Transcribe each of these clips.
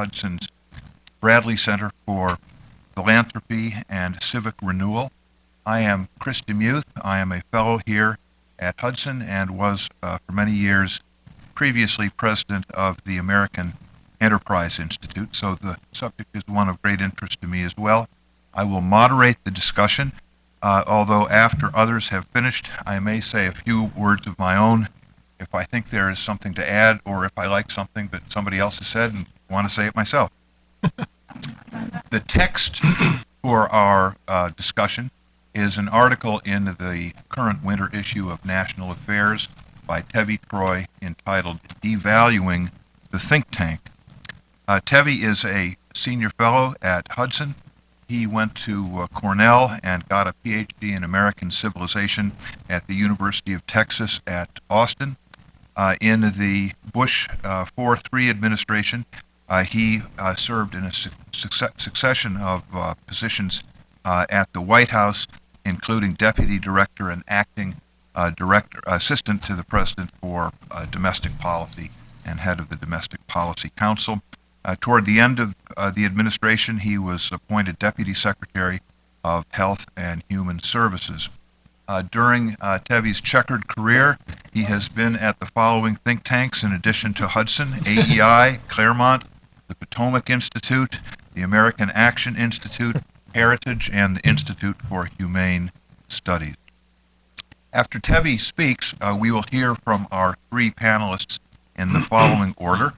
Hudson's Bradley Center for Philanthropy and Civic Renewal. I am Chris DeMuth. I am a fellow here at Hudson and was for many years previously president of the American Enterprise Institute, so the subject is one of great interest to me as well. I will moderate the discussion, although after others have finished, I may say a few words of my own if I think there is something to add or if I like something that somebody else has said and want to say it myself. The text for our discussion is an article in the current winter issue of National Affairs by Tevi Troy entitled Devaluing the Think Tank. Tevi is a senior fellow at Hudson. He went to Cornell and got a PhD in American Civilization at the University of Texas at Austin. In the Bush 4-3 administration, he served in a succession of positions at the White House, including deputy director and acting assistant to the president for domestic policy and head of the Domestic Policy Council. Toward the end of the administration, he was appointed Deputy Secretary of Health and Human Services. During Tevi's checkered career, he has been at the following think tanks in addition to Hudson: AEI, Claremont, the Potomac Institute, the American Action Institute, Heritage, and the Institute for Humane Studies. After Tevi speaks, we will hear from our three panelists in the following order.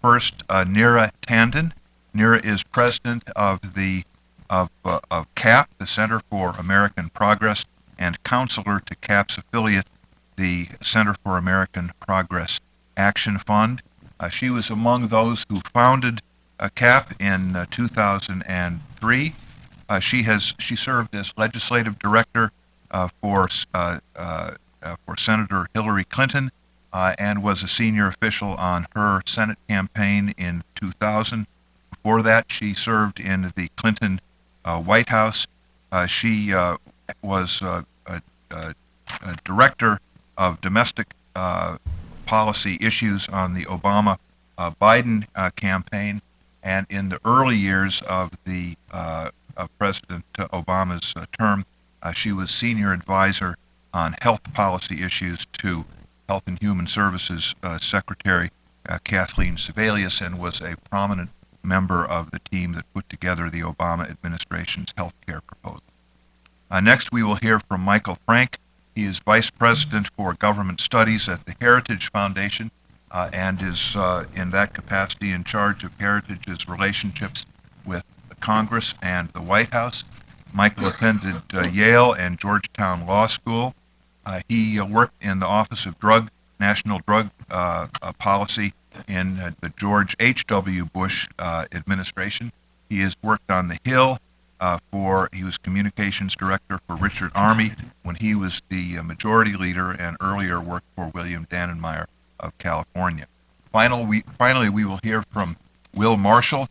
First, Neera Tandon. Neera is president of CAP, the Center for American Progress, and counselor to CAP's affiliate, the Center for American Progress Action Fund. She was among those who founded CAP in 2003. She served as legislative director for Senator Hillary Clinton, and was a senior official on her Senate campaign in 2000. Before that, she served in the Clinton White House. She was a director of domestic policy issues on the Obama-Biden campaign, and in the early years of President Obama's term, she was senior advisor on health policy issues to Health and Human Services Secretary Kathleen Sebelius, and was a prominent member of the team that put together the Obama administration's health care proposal. Next, we will hear from Michael Frank. He is Vice President for Government Studies at the Heritage Foundation, and is in that capacity in charge of Heritage's relationships with the Congress and the White House. Michael attended Yale and Georgetown Law School. He worked in the Office of National Drug Policy in the George H.W. Bush administration. He has worked on the Hill he was communications director for Richard Armey when he was the majority leader, and earlier worked for William Dannenmeyer of California. Finally, we will hear from Will Marshal.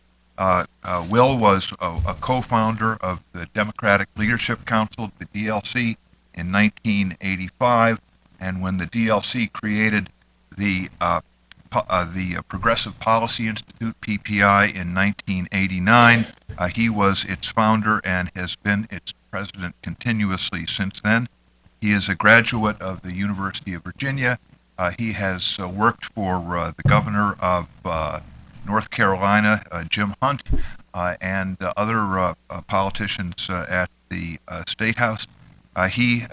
Will was a co-founder of the Democratic Leadership Council, the DLC, in 1985, and when the DLC created the Progressive Policy Institute, PPI, in 1989, he was its founder and has been its president continuously since then. He is a graduate of the University of Virginia. He has worked for the governor of North Carolina, Jim Hunt, and other politicians at the State House. He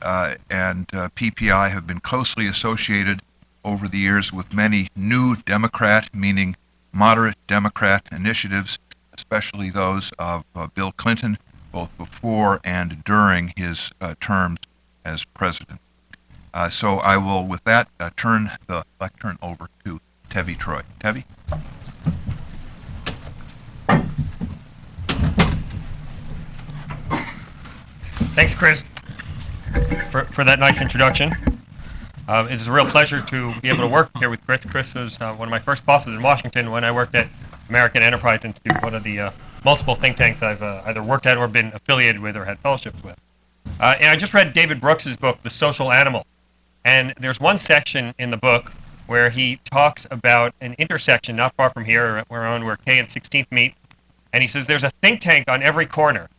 and PPI have been closely associated over the years with many new Democrat, meaning moderate Democrat initiatives, especially those of Bill Clinton, both before and during his terms as president. So I will, with that, turn the lectern over to Tevi Troy. Tevi? Thanks, Chris, for that nice introduction. It is a real pleasure to be able to work here with Chris. Chris was one of my first bosses in Washington when I worked at American Enterprise Institute, one of the multiple think tanks I've either worked at or been affiliated with or had fellowships with. And I just read David Brooks's book, The Social Animal. And there's one section in the book where he talks about an intersection not far from here, where K and 16th meet, and he says there's a think tank on every corner,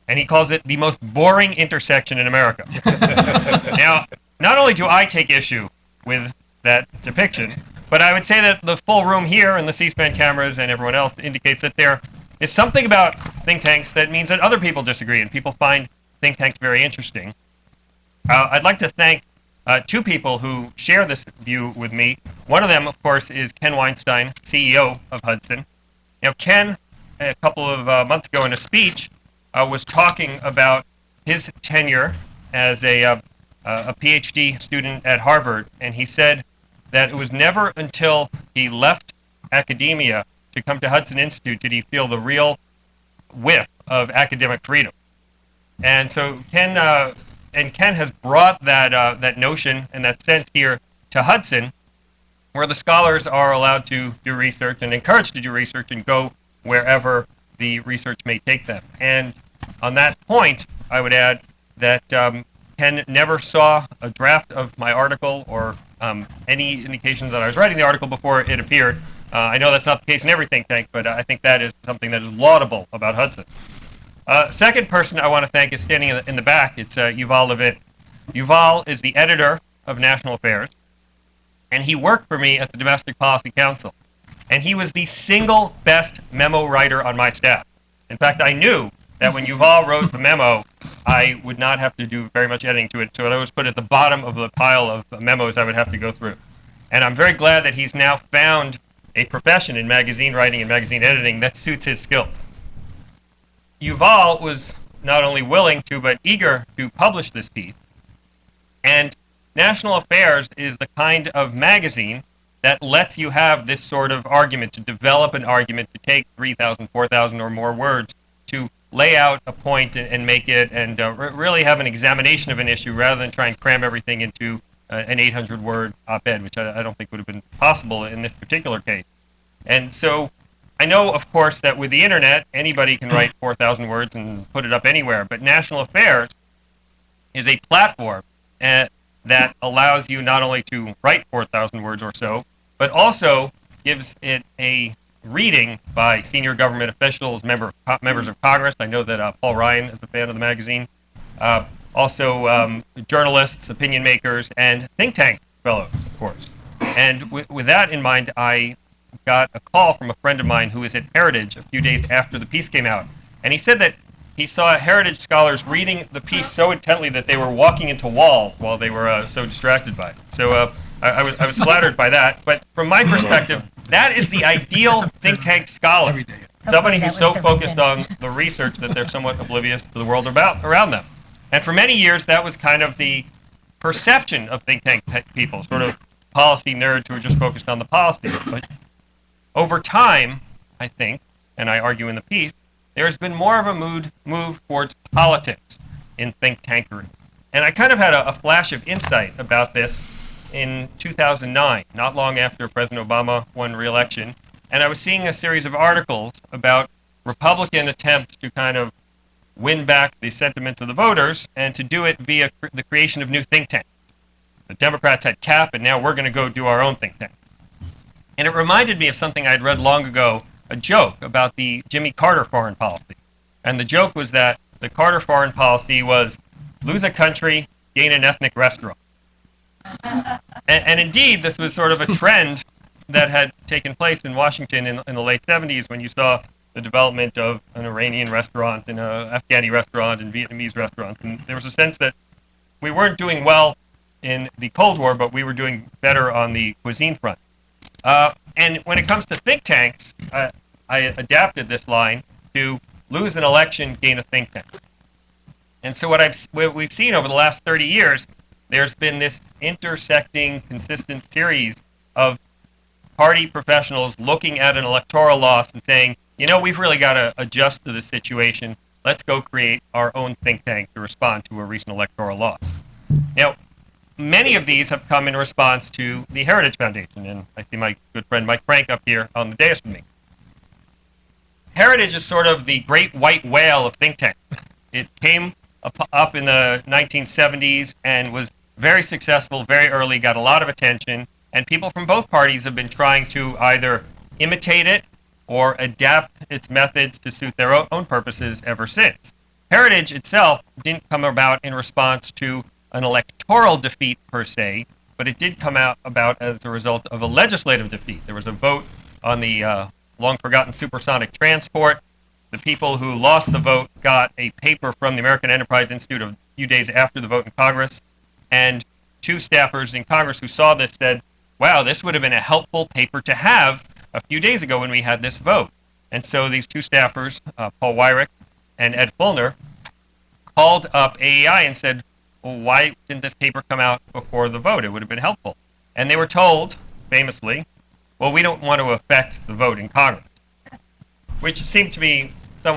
and he calls it the most boring intersection in America. Now, not only do I take issue with that depiction, but I would say that the full room here and the C-SPAN cameras and everyone else indicates that there is something about think tanks that means that other people disagree, and people find think tanks very interesting. I'd like to thank two people who share this view with me. One of them, of course, is Ken Weinstein, CEO of Hudson. Now, Ken, a couple of months ago in a speech, was talking about his tenure as a PhD student at Harvard, and he said that it was never until he left academia to come to Hudson Institute did he feel the real whiff of academic freedom. And so Ken has brought that notion and that sense here to Hudson, where the scholars are allowed to do research and encouraged to do research and go wherever the research may take them. And on that point, I would add that Ken never saw a draft of my article or any indications that I was writing the article before it appeared. I know that's not the case in every think tank, but I think that is something that is laudable about Hudson. Second person I want to thank is standing in the back. It's Yuval Levin. Yuval is the editor of National Affairs, and he worked for me at the Domestic Policy Council. And he was the single best memo writer on my staff. In fact, I knew that when Yuval wrote the memo, I would not have to do very much editing to it, so it was put at the bottom of the pile of memos I would have to go through. And I'm very glad that he's now found a profession in magazine writing and magazine editing that suits his skills. Yuval was not only willing to, but eager to publish this piece. And National Affairs is the kind of magazine that lets you have this sort of argument, to develop an argument, to take 3,000, 4,000 or more words, to lay out a point and make it, and really have an examination of an issue rather than try and cram everything into an 800-word op-ed, which I don't think would have been possible in this particular case. And so I know, of course, that with the internet, anybody can write 4,000 words and put it up anywhere, but National Affairs is a platform that allows you not only to write 4,000 words or so, but also gives it a reading by senior government officials, members of Congress. I know that Paul Ryan is a fan of the magazine. Also journalists, opinion makers, and think tank fellows, of course. And with that in mind, I got a call from a friend of mine who was at Heritage a few days after the piece came out. And he said that he saw Heritage scholars reading the piece so intently that they were walking into walls while they were so distracted by it. So I was flattered by that. But from my perspective, that is the ideal think tank scholar. Somebody who's so focused on the research that they're somewhat oblivious to the world around them. And for many years, that was kind of the perception of think tank people, sort of policy nerds who are just focused on the policy. But over time, I think, and I argue in the piece, there's been more of a move towards politics in think tankery. And I kind of had a flash of insight about this in 2009, not long after President Obama won re-election. And I was seeing a series of articles about Republican attempts to kind of win back the sentiments of the voters and to do it via the creation of new think tanks. The Democrats had CAP, and now we're going to go do our own think tank. And it reminded me of something I'd read long ago, a joke about the Jimmy Carter foreign policy. And the joke was that the Carter foreign policy was lose a country, gain an ethnic restaurant. And indeed, this was sort of a trend that had taken place in Washington in the late 70s when you saw the development of an Iranian restaurant and an Afghani restaurant and Vietnamese restaurants. And there was a sense that we weren't doing well in the Cold War, but we were doing better on the cuisine front. And when it comes to think tanks, I adapted this line to lose an election, gain a think tank. And so what we've seen over the last 30 years, there's been this intersecting, consistent series of party professionals looking at an electoral loss and saying, you know, we've really got to adjust to this situation. Let's go create our own think tank to respond to a recent electoral loss. Now, many of these have come in response to the Heritage Foundation, and I see my good friend Mike Frank up here on the dais with me. Heritage is sort of the great white whale of think tanks. It came up in the 1970s and was very successful very early, got a lot of attention, And people from both parties have been trying to either imitate it or adapt its methods to suit their own purposes ever since. Heritage itself didn't come about in response to an electoral defeat per se, but it did come about as a result of a legislative defeat. There was a vote on the long-forgotten supersonic transport. The people who lost the vote got a paper from the American Enterprise Institute a few days after the vote in Congress, and two staffers in Congress who saw this said, wow, this would have been a helpful paper to have a few days ago when we had this vote. And so these two staffers, Paul Weyrich and Ed Fulner, called up AEI and said, well, why didn't this paper come out before the vote? It would have been helpful. And they were told, famously, well, we don't want to affect the vote in Congress, which seemed to me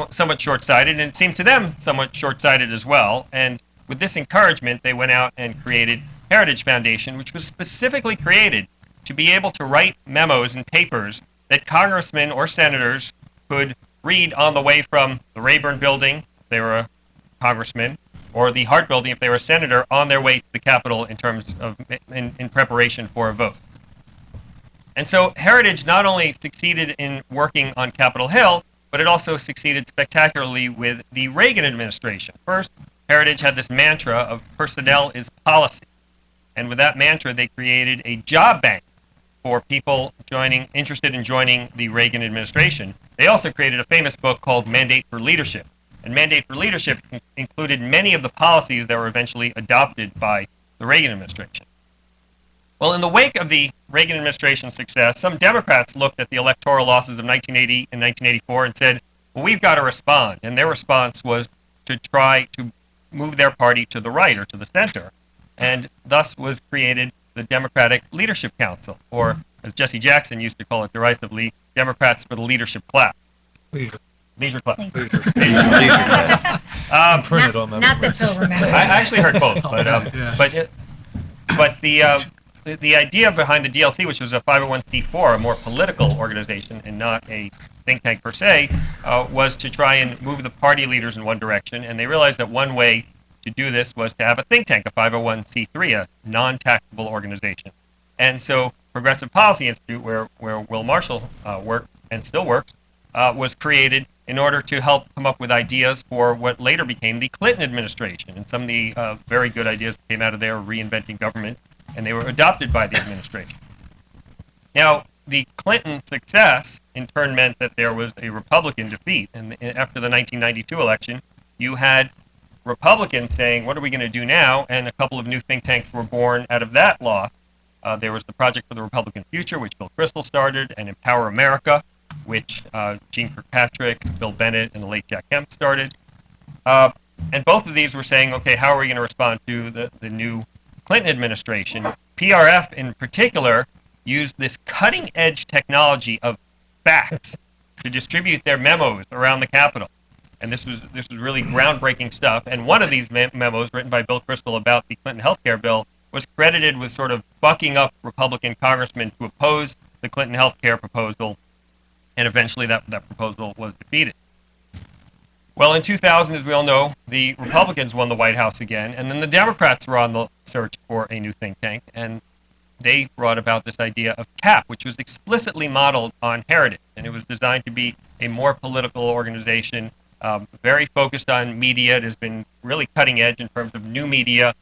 somewhat short-sighted, and it seemed to them somewhat short-sighted as well. And with this encouragement, they went out and created Heritage Foundation, which was specifically created to be able to write memos and papers that congressmen or senators could read on the way from the Rayburn Building, if they were a congressman, or the Hart Building, if they were a senator, on their way to the Capitol in preparation for a vote. And so Heritage not only succeeded in working on Capitol Hill, but it also succeeded spectacularly with the Reagan administration. First, Heritage had this mantra of personnel is policy. And with that mantra, they created a job bank for people interested in joining the Reagan administration. They also created a famous book called Mandate for Leadership. And Mandate for Leadership included many of the policies that were eventually adopted by the Reagan administration. Well, in the wake of the Reagan administration's success, some Democrats looked at the electoral losses of 1980 and 1984 and said, well, we've got to respond. And their response was to try to move their party to the right or to the center. And thus was created the Democratic Leadership Council, or as Jesse Jackson used to call it derisively, Democrats for the Leadership Class. Leisure class. Printed on that. Not that Phil remembers. I actually heard both, but the idea behind the DLC, which was a 501c4, a more political organization and not a think tank per se, was to try and move the party leaders in one direction. And they realized that one way to do this was to have a think tank, a 501c3, a non-taxable organization. And so Progressive Policy Institute, where Will Marshall worked and still works, was created in order to help come up with ideas for what later became the Clinton administration. And some of the very good ideas that came out of there were reinventing government, and they were adopted by the administration. Now, the Clinton success in turn meant that there was a Republican defeat. And after the 1992 election, you had Republicans saying, what are we going to do now? And a couple of new think tanks were born out of that loss. There was the Project for the Republican Future, which Bill Kristol started, and Empower America, which Gene Kirkpatrick, Bill Bennett, and the late Jack Kemp started. And both of these were saying, okay, how are we going to respond to the new Clinton administration? PRF in particular used this cutting-edge technology of fax to distribute their memos around the Capitol. And this was really groundbreaking stuff. And one of these memos, written by Bill Kristol about the Clinton health care bill, was credited with sort of bucking up Republican congressmen to oppose the Clinton health care proposal. And eventually that proposal was defeated. Well, in 2000, as we all know, the Republicans won the White House again, and then the Democrats were on the search for a new think tank, and they brought about this idea of CAP, which was explicitly modeled on Heritage, and it was designed to be a more political organization, very focused on media. It has been really cutting edge in terms of new media,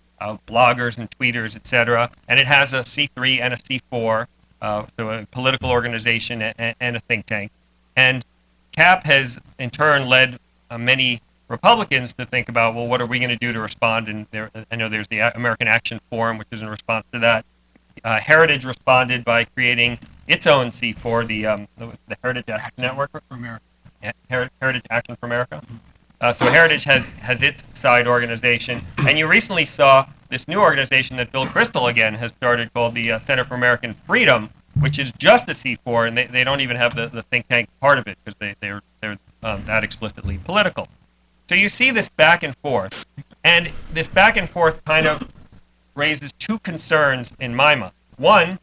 bloggers and tweeters, etc., and it has a C3 and a C4, so a political organization and a think tank. And CAP has, in turn, led many Republicans to think about, well, what are we going to do to respond? And I know there's the American Action Forum, which is in response to that. Heritage responded by creating its own C4, the Heritage Action Network. For America. Heritage Action for America. So Heritage has its side organization. And you recently saw this new organization that Bill Kristol, again, has started called the Center for American Freedom, which is just a C4, and they don't even have the think tank part of it because they're that explicitly political. So you see this back and forth, and this back and forth kind of raises two concerns in my mind. One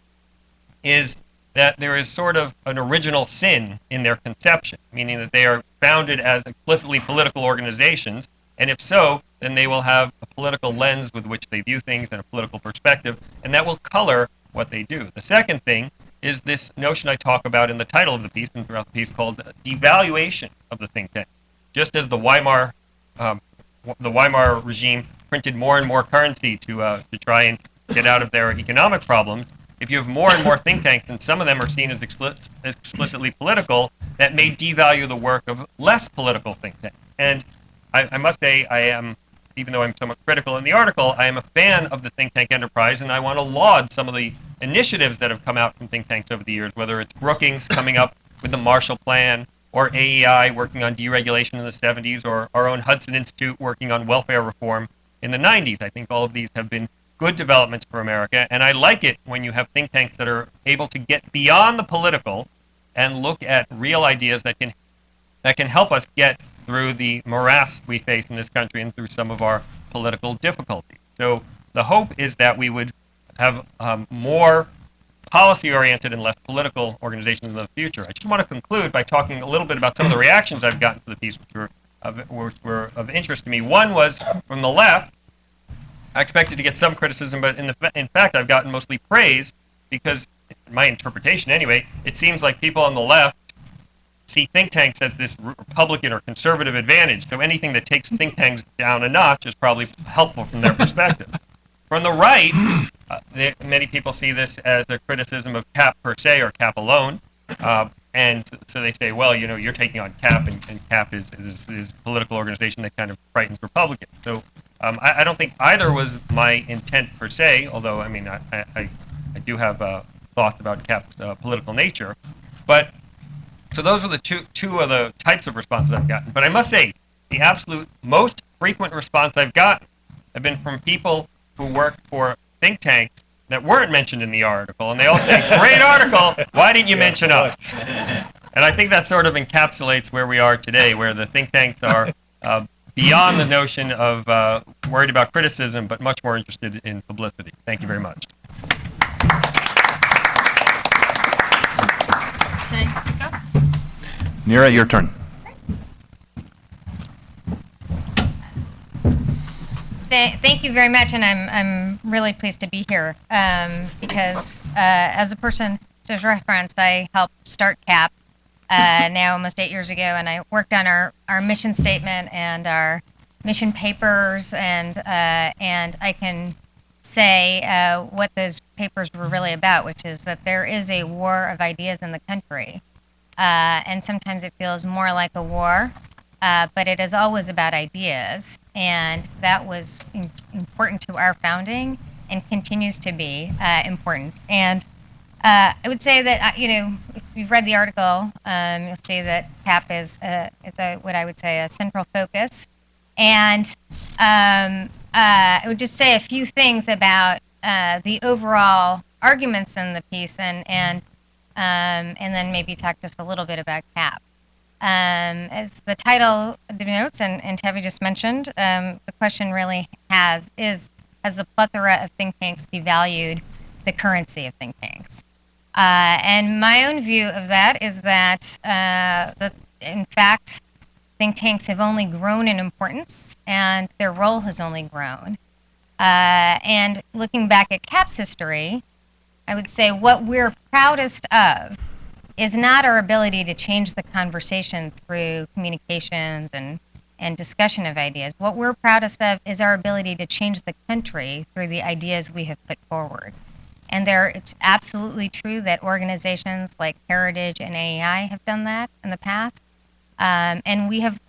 is that there is sort of an original sin in their conception, meaning that they are founded as explicitly political organizations, and if so, then they will have a political lens with which they view things and a political perspective, and that will color what they do. The second thing is this notion I talk about in the title of the piece and throughout the piece called devaluation of the think tank. Just as the Weimar regime printed more and more currency to try and get out of their economic problems, if you have more and more think tanks, and some of them are seen as explicitly political, that may devalue the work of less political think tanks. And I must say, I am, even though I'm somewhat critical in the article, I am a fan of the think tank enterprise, and I want to laud some of the initiatives that have come out from think tanks over the years, whether it's Brookings coming up with the Marshal Plan, or AEI working on deregulation in the 70s, or our own Hudson Institute working on welfare reform in the 90s. I think all of these have been good developments for America, and I like it when you have think tanks that are able to get beyond the political and look at real ideas that can help us get through the morass we face in this country and through some of our political difficulties. So the hope is that we would have more policy-oriented and less political organizations in the future. I just want to conclude by talking a little bit about some of the reactions I've gotten to the piece, which were of interest to me. One was from the left. I expected to get some criticism, but in fact, I've gotten mostly praise because, in my interpretation anyway, it seems like people on the left see think tanks as this Republican or conservative advantage. So anything that takes think tanks down a notch is probably helpful from their perspective. From the right, many people see this as a criticism of CAP per se or CAP alone. And so they say, well, you know, you're taking on CAP, and CAP is a political organization that kind of frightens Republicans. So I don't think either was my intent per se, although, I mean, I do have thoughts about CAP's political nature. But so those are the two of the types of responses I've gotten. But I must say, the absolute most frequent response I've gotten have been from people who work for think tanks that weren't mentioned in the article, and they all say, great article, why didn't you mention us? And I think that sort of encapsulates where we are today, where the think tanks are beyond the notion of worried about criticism, but much more interested in publicity. Thank you very much. Can I just go? Neera, your turn. Thank you very much, and I'm really pleased to be here because as a person who's referenced, I helped start CAP now almost 8 years ago, and I worked on our mission statement and our mission papers, and I can say what those papers were really about, which is that there is a war of ideas in the country, and sometimes it feels more like a war. But it is always about ideas, and that was important to our founding and continues to be important. And I would say that, you know, if you've read the article, you'll see that CAP is what I would say a central focus. And I would just say a few things about the overall arguments in the piece, and then maybe talk just a little bit about CAP. As the title denotes, and Tavi just mentioned, the question really has the plethora of think tanks devalued the currency of think tanks? And my own view of that is that, in fact, think tanks have only grown in importance, and their role has only grown. And looking back at CAP's history, I would say what we're proudest of is not our ability to change the conversation through communications and discussion of ideas. What we're proudest of is our ability to change the country through the ideas we have put forward. And it's absolutely true that organizations like Heritage and AEI have done that in the past. And we have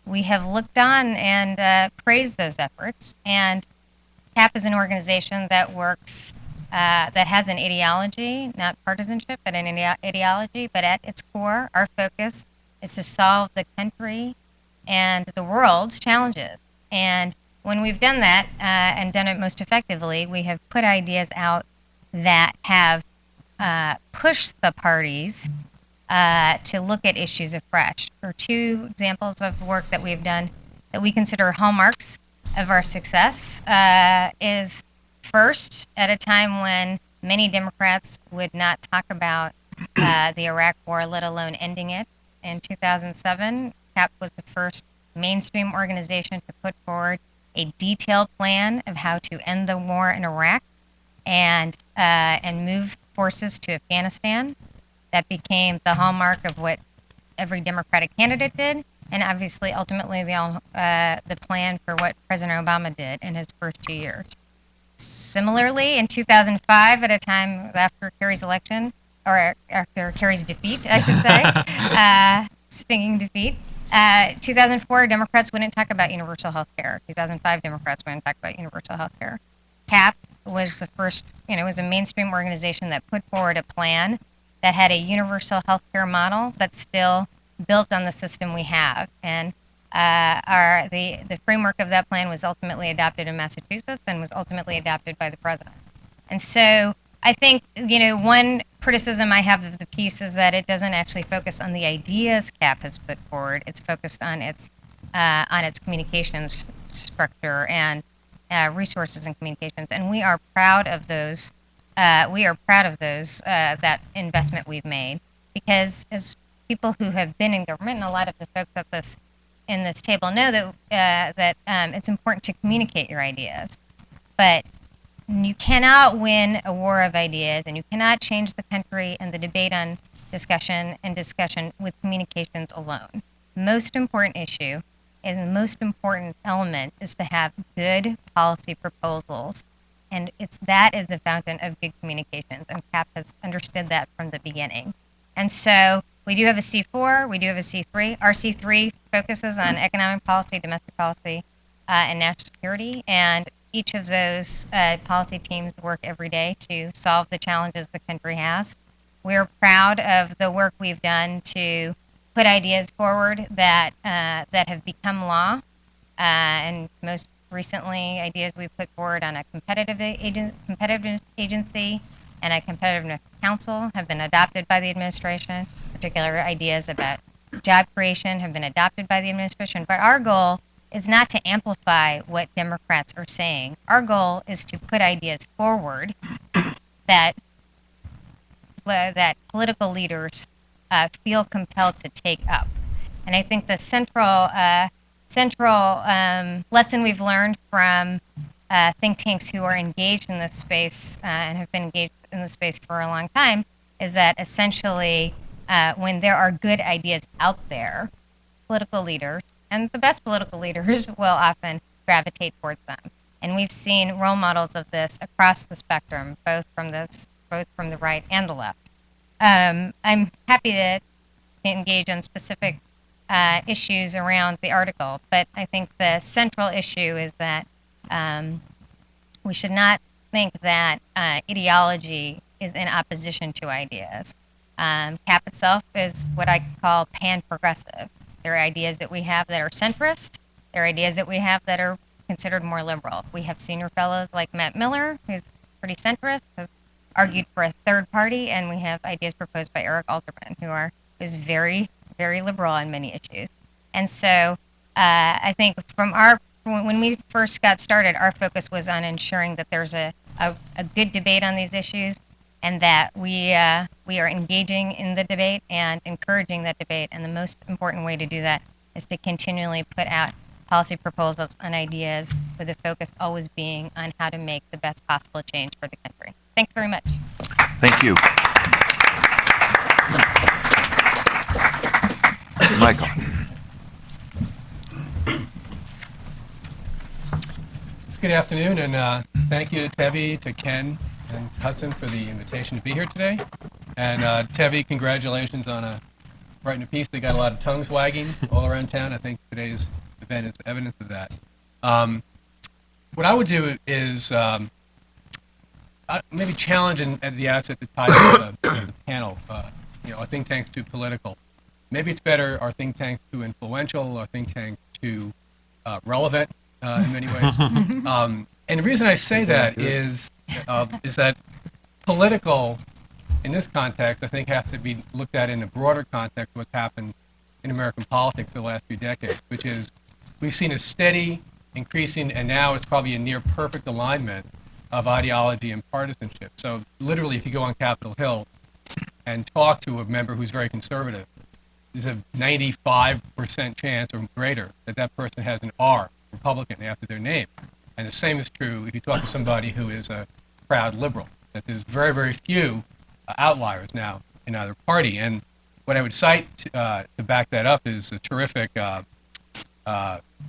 looked on and praised those efforts. And CAP is an organization that works that has an ideology, not partisanship, but an ideology. But at its core, our focus is to solve the country and the world's challenges. And when we've done that and done it most effectively, we have put ideas out that have pushed the parties to look at issues afresh. For two examples of work that we've done that we consider hallmarks of our success is first, at a time when many Democrats would not talk about the Iraq War, let alone ending it. In 2007, CAP was the first mainstream organization to put forward a detailed plan of how to end the war in Iraq. And and move forces to Afghanistan. That became the hallmark of what every Democratic candidate did, and obviously, ultimately, the plan for what President Obama did in his first 2 years. Similarly, in 2005, at a time after Kerry's election, or after Kerry's defeat, I should say, stinging defeat, 2004, Democrats wouldn't talk about universal health care. 2005, Democrats wouldn't talk about universal health care. CAP was the first, was a mainstream organization that put forward a plan that had a universal health care model, but still built on the system we have. And the framework of that plan was ultimately adopted in Massachusetts and was ultimately adopted by the president. And so I think, one criticism I have of the piece is that it doesn't actually focus on the ideas CAP has put forward. It's focused on its communications structure and resources and communications. And we are proud of those. That investment we've made, because as people who have been in government, and a lot of the folks in this table know that it's important to communicate your ideas, but you cannot win a war of ideas, and you cannot change the country and the debate on discussion with communications alone. The most important issue and the most important element is to have good policy proposals. And that is the fountain of good communications, and CAP has understood that from the beginning. And so we do have a C4, we do have a C3. Our C3 focuses on economic policy, domestic policy, and national security. And each of those policy teams work every day to solve the challenges the country has. We're proud of the work we've done to put ideas forward that have become law, and most recently, ideas we've put forward on a competitive agency and a competitiveness council have been adopted by the administration. Particular ideas about job creation have been adopted by the administration. But our goal is not to amplify what Democrats are saying. Our goal is to put ideas forward that political leaders feel compelled to take up. And I think the central lesson we've learned from think tanks who are engaged in this space and have been engaged in this space for a long time is that essentially when there are good ideas out there, political leaders, and the best political leaders will often gravitate towards them. And we've seen role models of this across the spectrum, both from the right and the left. I'm happy to engage on specific issues around the article, but I think the central issue is that we should not think that ideology is in opposition to ideas. CAP itself is what I call pan-progressive. There are ideas that we have that are centrist. There are ideas that we have that are considered more liberal. We have senior fellows like Matt Miller, who's pretty centrist, has argued for a third party, and we have ideas proposed by Eric Alterman, who's very, very liberal on many issues. And so I think when we first got started, our focus was on ensuring that there's a good debate on these issues, and that we are engaging in the debate and encouraging that debate. And the most important way to do that is to continually put out policy proposals and ideas, with the focus always being on how to make the best possible change for the country. Thanks very much. Thank you. Michael. Good afternoon, and thank you to Tevi, to Ken, and Hudson for the invitation to be here today. And Tevi, congratulations on writing a piece that got a lot of tongues wagging all around town. I think today's event is evidence of that. What I would do is maybe challenge at the outset the title of the panel. Are think tanks too political? Maybe it's better, are think tanks too influential, or think tanks too relevant in many ways? And the reason I say that is that political, in this context, I think have to be looked at in a broader context of what's happened in American politics the last few decades, which is we've seen a steady increasing, and now it's probably a near perfect alignment of ideology and partisanship. So literally, if you go on Capitol Hill and talk to a member who's very conservative, there's a 95% chance or greater that that person has an R, Republican, after their name. And the same is true if you talk to somebody who is a proud liberal. that there's very, very few outliers now in either party. And what I would cite to back that up is a terrific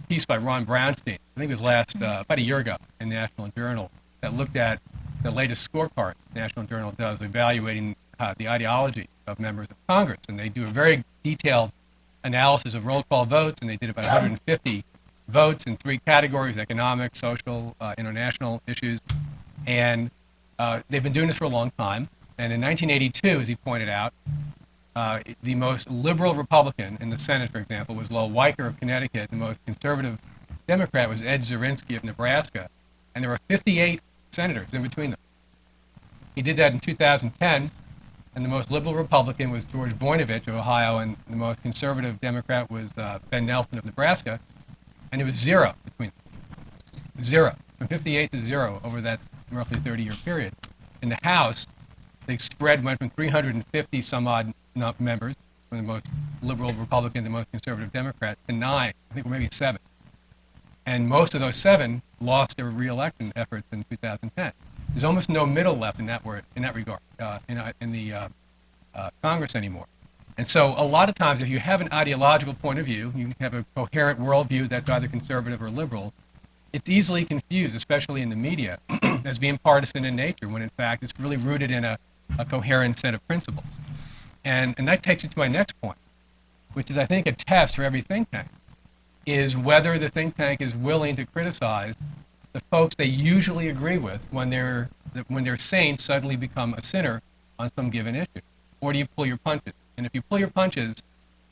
piece by Ron Brownstein, I think it was about a year ago in the National Journal, that looked at the latest scorecard the National Journal does evaluating the ideology of members of Congress. And they do a very detailed analysis of roll call votes, and they did about 150 votes in 3 categories: economic, social, international issues. And they've been doing this for a long time. And in 1982, as he pointed out, the most liberal Republican in the Senate, for example, was Lowell Weicker of Connecticut. The most conservative Democrat was Ed Zirinsky of Nebraska. And there were 58 senators in between them. He did that in 2010, and the most liberal Republican was George Voinovich of Ohio, and the most conservative Democrat was Ben Nelson of Nebraska, and it was 0 between them. 0, from 58 to 0 over that roughly 30-year period. In the House, the spread went from 350 some odd members, from the most liberal Republican, the most conservative Democrat, to 9, I think maybe 7. And most of those 7 lost their re-election efforts in 2010. There's almost no middle left in that regard in the Congress anymore. And so a lot of times, if you have an ideological point of view, you have a coherent worldview that's either conservative or liberal, it's easily confused, especially in the media, as being partisan in nature, when in fact it's really rooted in a coherent set of principles. And that takes you to my next point, which is, I think, a test for every think tank, is whether the think tank is willing to criticize the folks they usually agree with when their saints suddenly become a sinner on some given issue. Or do you pull your punches? And if you pull your punches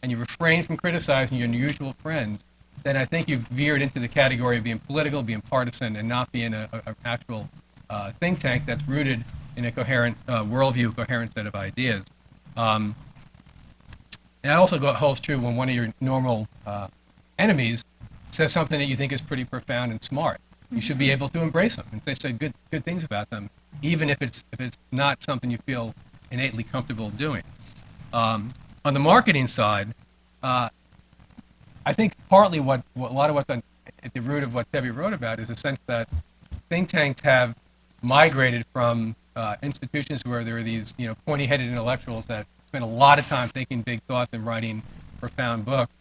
and you refrain from criticizing your unusual friends, then I think you've veered into the category of being political, being partisan, and not being an actual think tank that's rooted in a coherent worldview, coherent set of ideas. And that also holds true when one of your normal enemies says something that you think is pretty profound and smart. You should be able to embrace them and say good things about them, even if it's not something you feel innately comfortable doing. On the marketing side, I think partly a lot of what's at the root of what Debbie wrote about is the sense that think tanks have migrated from institutions where there are these pointy-headed intellectuals that spend a lot of time thinking big thoughts and writing profound books,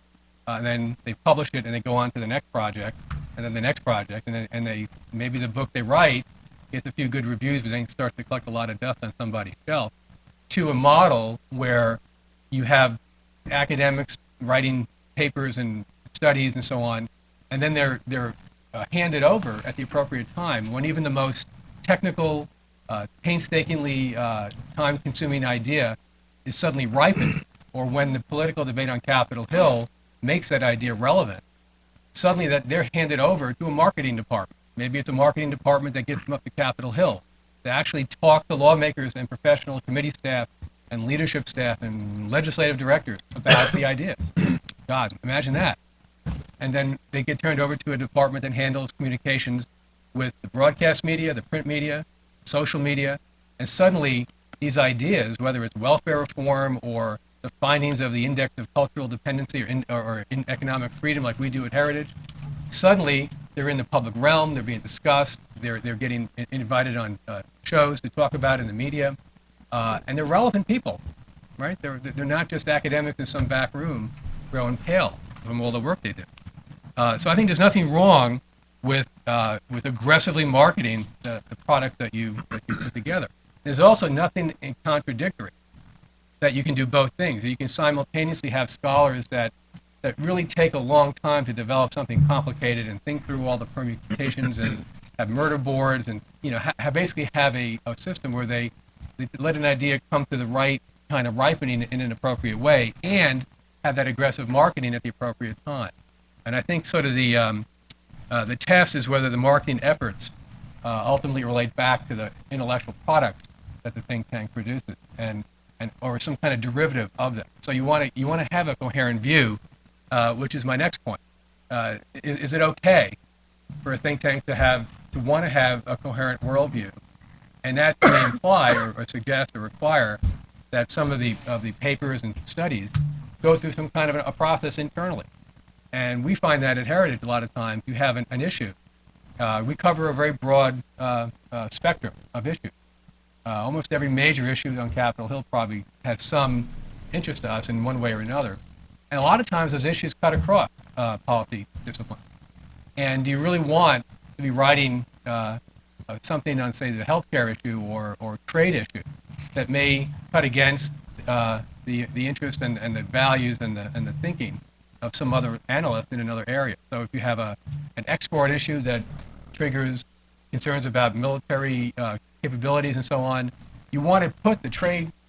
and then they publish it and they go on to the next project, and then the next project, and they maybe the book they write gets a few good reviews, but then starts to collect a lot of dust on somebody's shelf, to a model where you have academics writing papers and studies and so on, and then they're handed over at the appropriate time when even the most technical, painstakingly time-consuming idea is suddenly ripened, or when the political debate on Capitol Hill makes that idea relevant. Suddenly that they're handed over to a marketing department. Maybe it's a marketing department that gets them up to Capitol Hill to actually talk to lawmakers and professional committee staff and leadership staff and legislative directors about the ideas. God, imagine that. And then they get turned over to a department that handles communications with the broadcast media, the print media, social media, and suddenly these ideas, whether it's welfare reform or the findings of the Index of Cultural Dependency or in economic freedom like we do at Heritage, suddenly they're in the public realm, they're being discussed, they're getting invited on shows to talk about in the media, and they're relevant people, right? They're not just academics in some back room growing pale from all the work they do. So I think there's nothing wrong with aggressively marketing the product that you put together. There's also nothing contradictory that you can do both things. You can simultaneously have scholars that really take a long time to develop something complicated and think through all the permutations and have murder boards and basically have a system where they let an idea come to the right kind of ripening in an appropriate way and have that aggressive marketing at the appropriate time. And I think sort of the test is whether the marketing efforts ultimately relate back to the intellectual products that the think tank produces and or some kind of derivative of them. So you want to have a coherent view, which is my next point. Is it okay for a think tank to want to have a coherent worldview, and that may imply or suggest or require that some of the papers and studies go through some kind of a process internally? And we find that at Heritage a lot of times you have an issue. We cover a very broad spectrum of issues. Almost every major issue on Capitol Hill probably has some interest to us in one way or another. And a lot of times those issues cut across policy disciplines. And do you really want to be writing something on, say, the healthcare issue or trade issue that may cut against the interest and the values and the thinking of some other analyst in another area? So if you have an export issue that triggers concerns about military capabilities and so on, you want to put the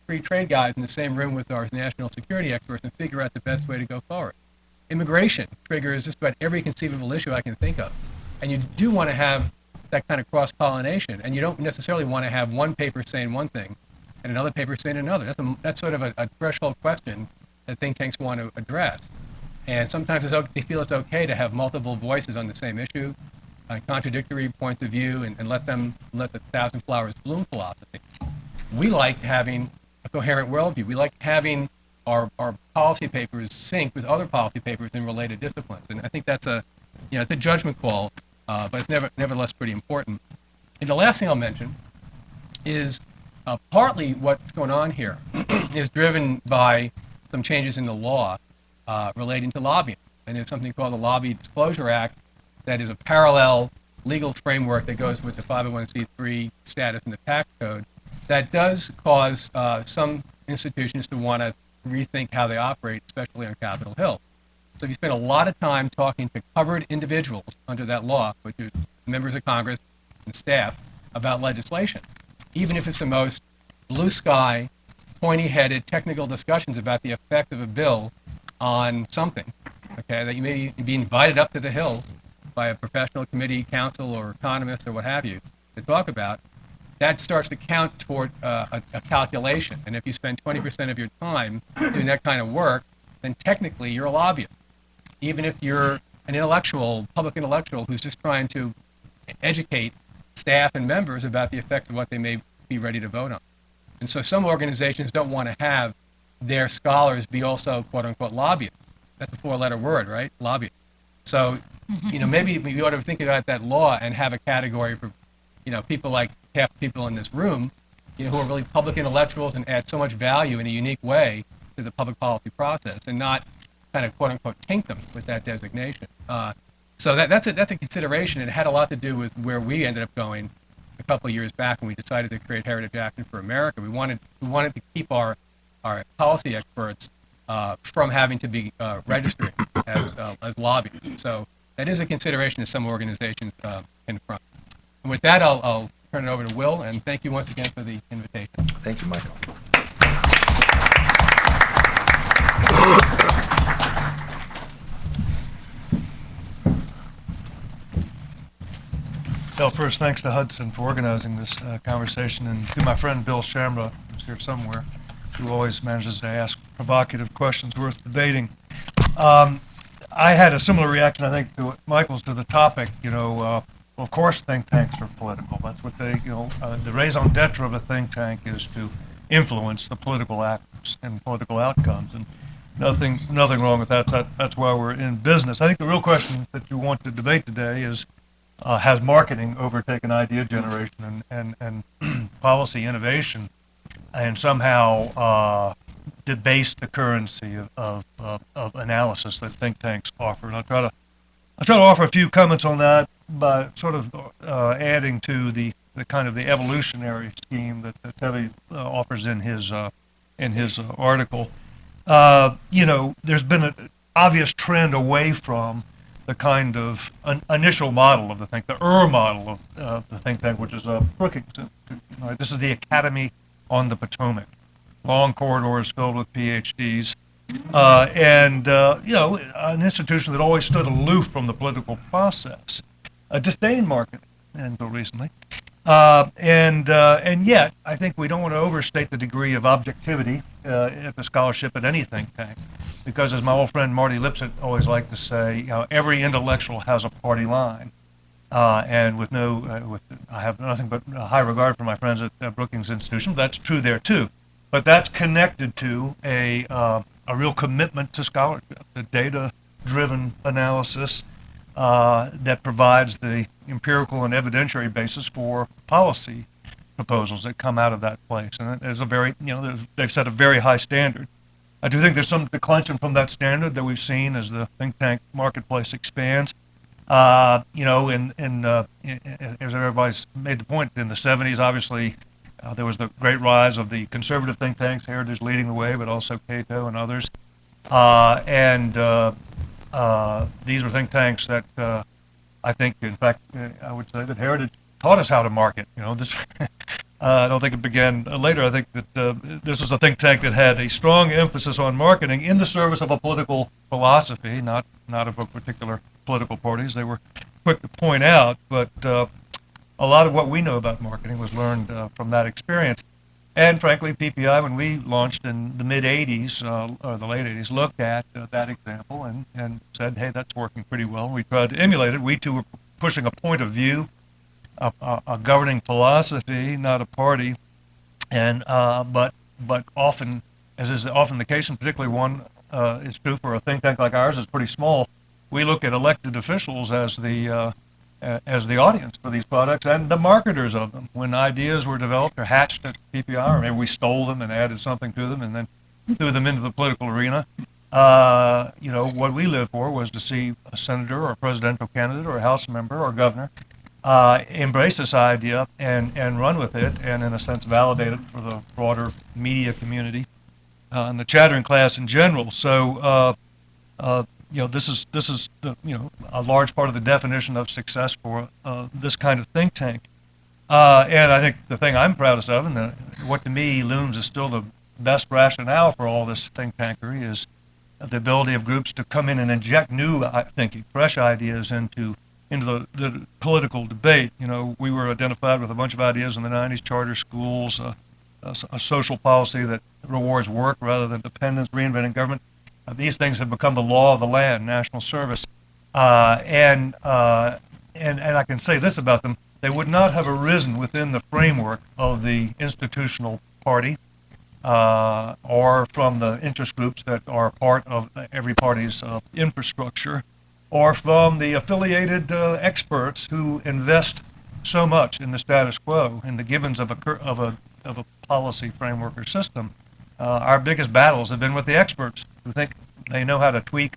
free trade guys in the same room with our national security experts and figure out the best way to go forward. Immigration triggers just about every conceivable issue I can think of. And you do want to have that kind of cross-pollination, and you don't necessarily want to have one paper saying one thing and another paper saying another. That's sort of a threshold question that think tanks want to address. And sometimes they feel it's okay to have multiple voices on the same issue, contradictory points of view, and let the thousand flowers bloom philosophy. We like having a coherent worldview. We like having our policy papers sync with other policy papers in related disciplines. And I think that's it's a judgment call, but it's nevertheless pretty important. And the last thing I'll mention is partly what's going on here is driven by some changes in the law relating to lobbying. And there's something called the Lobby Disclosure Act that is a parallel legal framework that goes with the 501c3 status in the tax code that does cause some institutions to want to rethink how they operate, especially on Capitol Hill. So if you spend a lot of time talking to covered individuals under that law, which are members of Congress and staff, about legislation, even if it's the most blue sky, pointy-headed technical discussions about the effect of a bill on something, okay, that you may be invited up to the Hill by a professional committee, counsel, or economist, or what have you, to talk about, that starts to count toward a calculation. And if you spend 20% of your time doing that kind of work, then technically you're a lobbyist. Even if you're an intellectual, public intellectual, who's just trying to educate staff and members about the effects of what they may be ready to vote on. And so some organizations don't want to have their scholars be also, quote unquote, lobbyists. That's a four-letter word, right? Lobbyist. So, maybe we ought to think about that law and have a category for, people like half the people in this room, who are really public intellectuals and add so much value in a unique way to the public policy process, and not kind of, quote unquote, taint them with that designation. So that's a consideration. It had a lot to do with where we ended up going a couple of years back when we decided to create Heritage Action for America. We wanted to keep our policy experts from having to be registering as lobbyists. So that is a consideration that some organizations confront. And with that, I'll turn it over to Will, and thank you once again for the invitation. Thank you, Michael. Well, first, thanks to Hudson for organizing this conversation, and to my friend Bill Shamra, who's here somewhere, who always manages to ask provocative questions worth debating. I had a similar reaction, I think, to Michael's to the topic. Of course, think tanks are political. That's what they, the raison d'etre of a think tank is to influence the political actors and political outcomes, and nothing wrong with that. That's why we're in business. I think the real question that you want to debate today is, has marketing overtaken idea generation and policy innovation, and somehow debased the currency of analysis that think tanks offer? And I'll try to offer a few comments on that by sort of adding to the kind of the evolutionary scheme that Tevi offers in his article. There's been an obvious trend away from the kind of initial model of the model of the think tank, which is Brookings. Right? This is the Academy on the Potomac, long corridors filled with PhDs, and an institution that always stood aloof from the political process, disdained marketing until recently, and yet I think we don't want to overstate the degree of objectivity at the scholarship at any think tank, because as my old friend Marty Lipset always liked to say, every intellectual has a party line, and I have nothing but high regard for my friends at Brookings Institution. That's true there too, but that's connected to a real commitment to scholarship, the data-driven analysis that provides the empirical and evidentiary basis for policy proposals that come out of that place. And there's a very, they've set a very high standard. I do think there's some declension from that standard that we've seen as the think tank marketplace expands. As everybody's made the point, in the 70s, obviously, there was the great rise of the conservative think tanks, Heritage leading the way, but also Cato and others. These were think tanks that I think, in fact, I would say that Heritage taught us how to market. This I don't think it began later. I think that this was a think tank that had a strong emphasis on marketing in the service of a political philosophy, not of a particular political parties. They were quick to point out, but a lot of what we know about marketing was learned from that experience. And frankly, PPI, when we launched in the mid-'80s, or the late '80s, looked at that example and said, hey, that's working pretty well. We tried to emulate it. We too were pushing a point of view, a governing philosophy, not a party. And but often, as is often the case, and particularly one, it's true for a think tank like ours, it's pretty small. We look at elected officials as the audience for these products and the marketers of them. When ideas were developed or hatched at PPI, or maybe we stole them and added something to them and then threw them into the political arena, what we lived for was to see a senator or a presidential candidate or a House member or governor embrace this idea and run with it, and in a sense validate it for the broader media community and the chattering class in general. So this is a large part of the definition of success for this kind of think tank. And I think the thing I'm proudest of, and what to me looms as still the best rationale for all this think tankery, is the ability of groups to come in and inject new thinking, fresh ideas into the political debate. We were identified with a bunch of ideas in the 90s: charter schools, a social policy that rewards work rather than dependence, reinventing government. These things have become the law of the land, national service, and I can say this about them: they would not have arisen within the framework of the institutional party or from the interest groups that are part of every party's infrastructure, or from the affiliated experts who invest so much in the status quo, in the givens of a policy framework or system. Our biggest battles have been with the experts who think they know how to tweak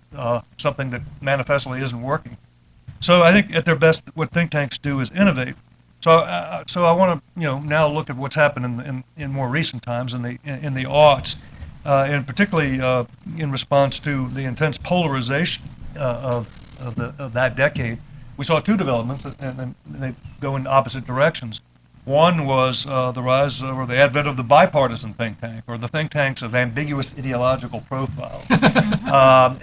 something that manifestly isn't working. So I think at their best, what think tanks do is innovate. So I want to now look at what's happened in more recent times in the aughts, and particularly in response to the intense polarization of that decade. We saw two developments, and they go in opposite directions. One was the rise or the advent of the bipartisan think tank, or the think tanks of ambiguous ideological profile.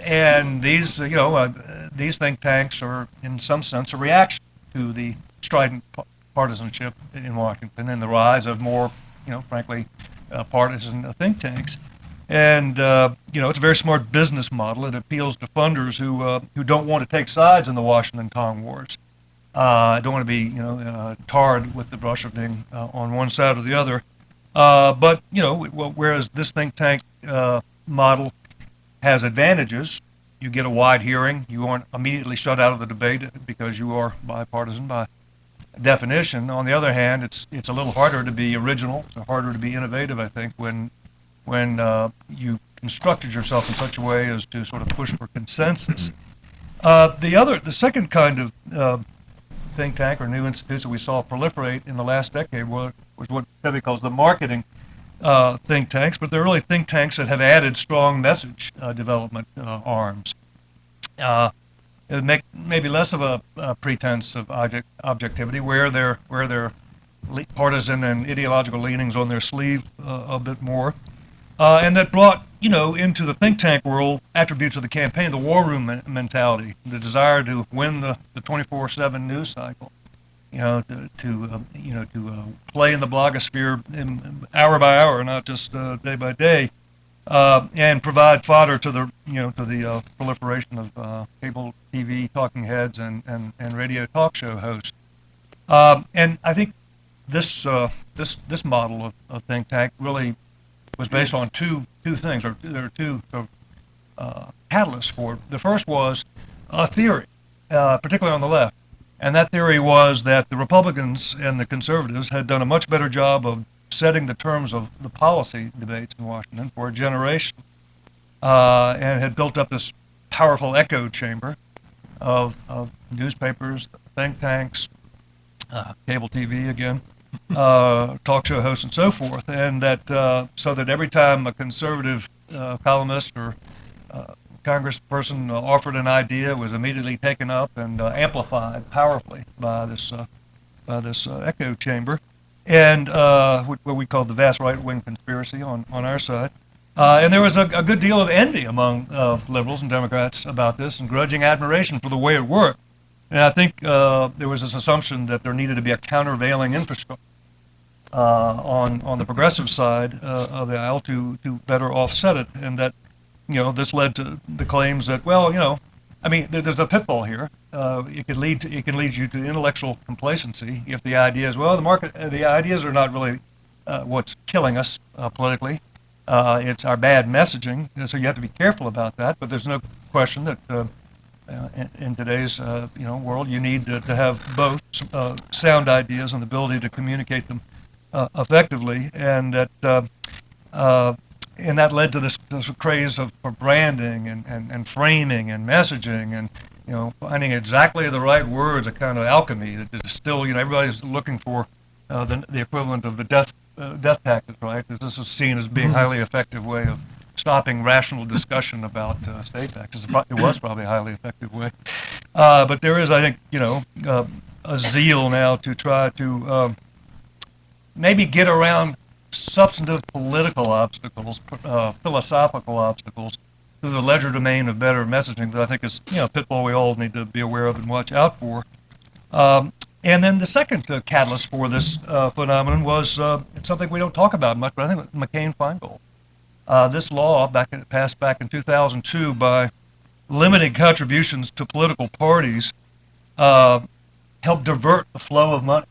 And these think tanks are, in some sense, a reaction to the strident partisanship in Washington and the rise of more, frankly, partisan think tanks. And it's a very smart business model. It appeals to funders who don't want to take sides in the Washington Tong wars. Don't want to be, tarred with the brush of being on one side or the other. But whereas this think tank model has advantages, you get a wide hearing. You aren't immediately shut out of the debate because you are bipartisan by definition. On the other hand, it's a little harder to be original. It's harder to be innovative, I think, when you constructed yourself in such a way as to sort of push for consensus. The second kind of think tank or new institutes that we saw proliferate in the last decade was what Debbie calls the marketing think tanks, but they're really think tanks that have added strong message development arms. It make maybe less of a pretense of objectivity, where their partisan and ideological leanings on their sleeve a bit more, and that brought into the think tank world attributes of the campaign, the war room mentality, the desire to win the 24/7 news cycle, to play in the blogosphere hour by hour, not just day by day, and provide fodder to the proliferation of cable TV talking heads and radio talk show hosts. And I think this model of think tank really was based on two things, or there are two catalysts for it. The first was a theory, particularly on the left, And that theory was that the Republicans and the conservatives had done a much better job of setting the terms of the policy debates in Washington for a generation, and had built up this powerful echo chamber of newspapers, think tanks, cable TV again, talk show hosts, and so forth, and that so that every time a conservative columnist or congressperson offered an idea, it was immediately taken up and amplified powerfully by this echo chamber, and what we call the vast right-wing conspiracy on our side. And there was a good deal of envy among liberals and Democrats about this, and grudging admiration for the way it worked. And I think there was this assumption that there needed to be a countervailing infrastructure on the progressive side of the aisle to better offset it, and that this led to the claims that, well, I mean, there's a pitfall here. It can lead you to intellectual complacency if the idea is, well, the ideas are not really what's killing us politically. It's our bad messaging, so you have to be careful about that. But there's no question that in today's world, you need to have both sound ideas and the ability to communicate them effectively, and that led to this craze for branding and framing and messaging, and finding exactly the right words, a kind of alchemy that is still, everybody's looking for the equivalent of the death tactic, right? This is seen as being a highly effective way of stopping rational discussion about state taxes. It was probably a highly effective way, but there is, I think, a zeal now to try to maybe get around substantive political obstacles, philosophical obstacles, through the ledger domain of better messaging that I think is a pitfall we all need to be aware of and watch out for. And then the second catalyst for this phenomenon was it's something we don't talk about much, but I think McCain-Feingold. This law passed back in 2002 by limiting contributions to political parties helped divert the flow of money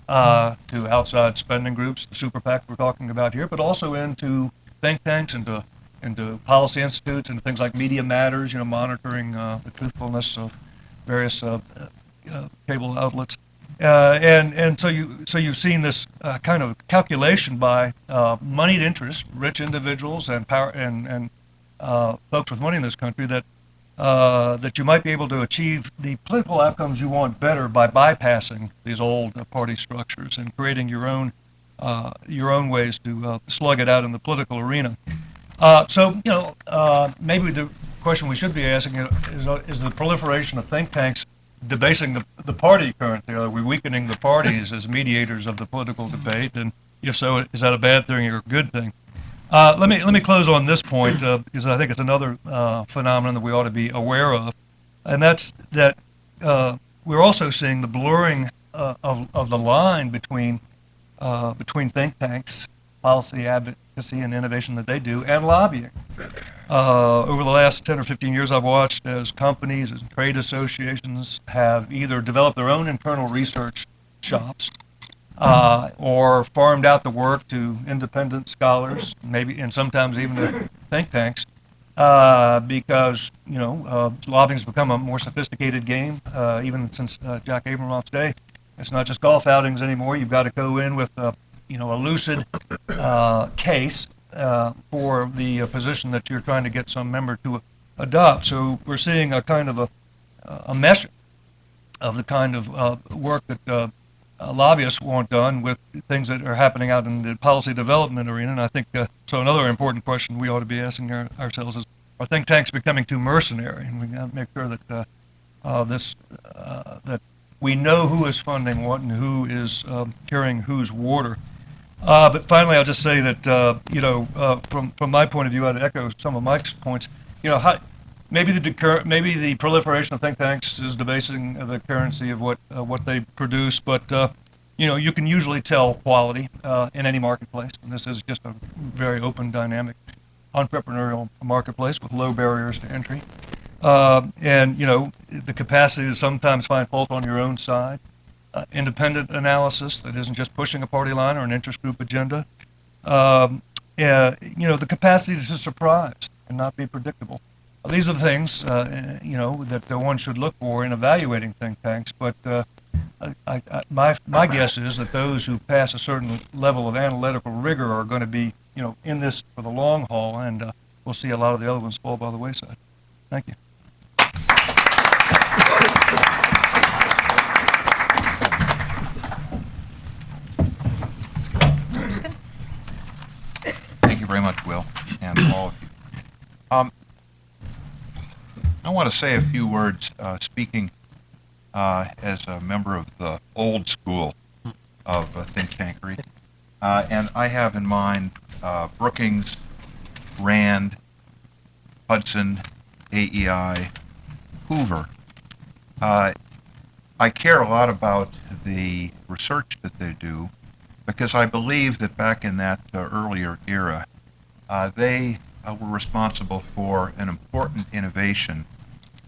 to outside spending groups, the super PAC we're talking about here, but also into think tanks, into policy institutes, into things like Media Matters, monitoring the truthfulness of various cable outlets. And so you've seen this kind of calculation by moneyed interests, rich individuals, and power and folks with money in this country that you might be able to achieve the political outcomes you want better by bypassing these old party structures and creating your own ways to slug it out in the political arena. Maybe the question we should be asking is the proliferation of think tanks debasing the party currently? Are we weakening the parties as mediators of the political debate? And if so, is that a bad thing or a good thing? Let me close on this point because I think it's another phenomenon that we ought to be aware of, and that's that we're also seeing the blurring of the line between think tanks, policy advocacy and innovation that they do, and lobbying. Over the last 10 or 15 years, I've watched as companies and trade associations have either developed their own internal research shops or farmed out the work to independent scholars, maybe, and sometimes even to think tanks, because lobbying's become a more sophisticated game. Even since Jack Abramoff's day, it's not just golf outings anymore. You've got to go in with a lucid case for the position that you're trying to get some member to adopt. So we're seeing a kind of a mesh of the kind of work that lobbyists want done with things that are happening out in the policy development arena. And I think so. Another important question we ought to be asking ourselves is: are think tanks becoming too mercenary? And we got to make sure that that we know who is funding what and who is carrying whose water. But finally, I'll just say that from my point of view, I'd echo some of Mike's points. Maybe the proliferation of think tanks is debasing the currency of what they produce, but you can usually tell quality in any marketplace, and this is just a very open, dynamic, entrepreneurial marketplace with low barriers to entry, and the capacity to sometimes find fault on your own side, independent analysis that isn't just pushing a party line or an interest group agenda, the capacity to surprise and not be predictable. these are the things, that one should look for in evaluating think tanks. But my guess is that those who pass a certain level of analytical rigor are going to be, in this for the long haul, and we'll see a lot of the other ones fall by the wayside. Thank you. Thank you very much, Will, and all of you. I want to say a few words, speaking as a member of the old school of think tankery. And I have in mind Brookings, Rand, Hudson, AEI, Hoover. I care a lot about the research that they do because I believe that back in that earlier era, they were responsible for an important innovation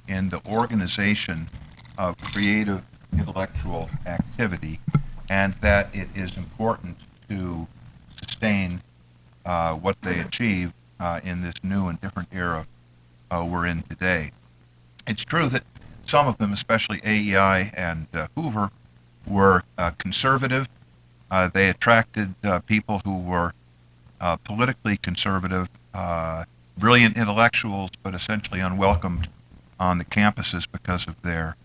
in the organization of creative intellectual activity, and that it is important to sustain what they achieved in this new and different era we're in today. It's true that some of them, especially AEI and Hoover, were conservative. They attracted people who were politically conservative, brilliant intellectuals, but essentially unwelcomed on the campuses because of their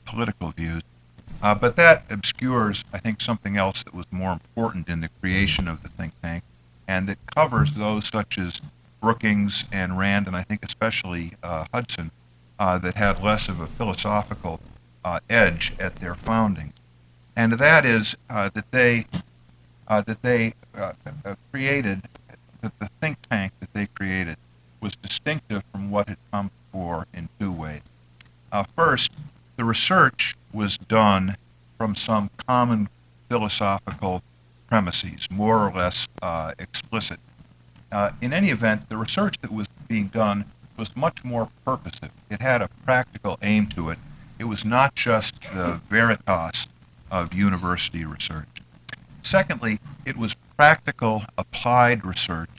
political views. But that obscures, I think, something else that was more important in the creation of the think tank, and that covers those such as Brookings and Rand, and I think especially Hudson, that had less of a philosophical edge at their founding. And that is that they created, that the think tank that they created was distinctive from what had come before in two ways. First, the research was done from some common philosophical premises, more or less explicit. In any event, the research that was being done was much more purposive. It had a practical aim to it. It was not just the veritas of university research. Secondly, it was practical, applied research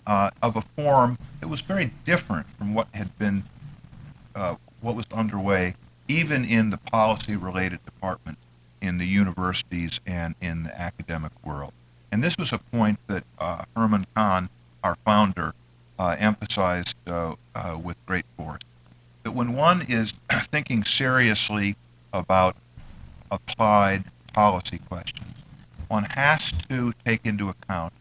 of a form that was very different from what had been, what was underway, even in the policy-related departments in the universities and in the academic world. And this was a point that Herman Kahn, our founder, emphasized with great force. That when one is thinking seriously about applied policy questions, one has to take into account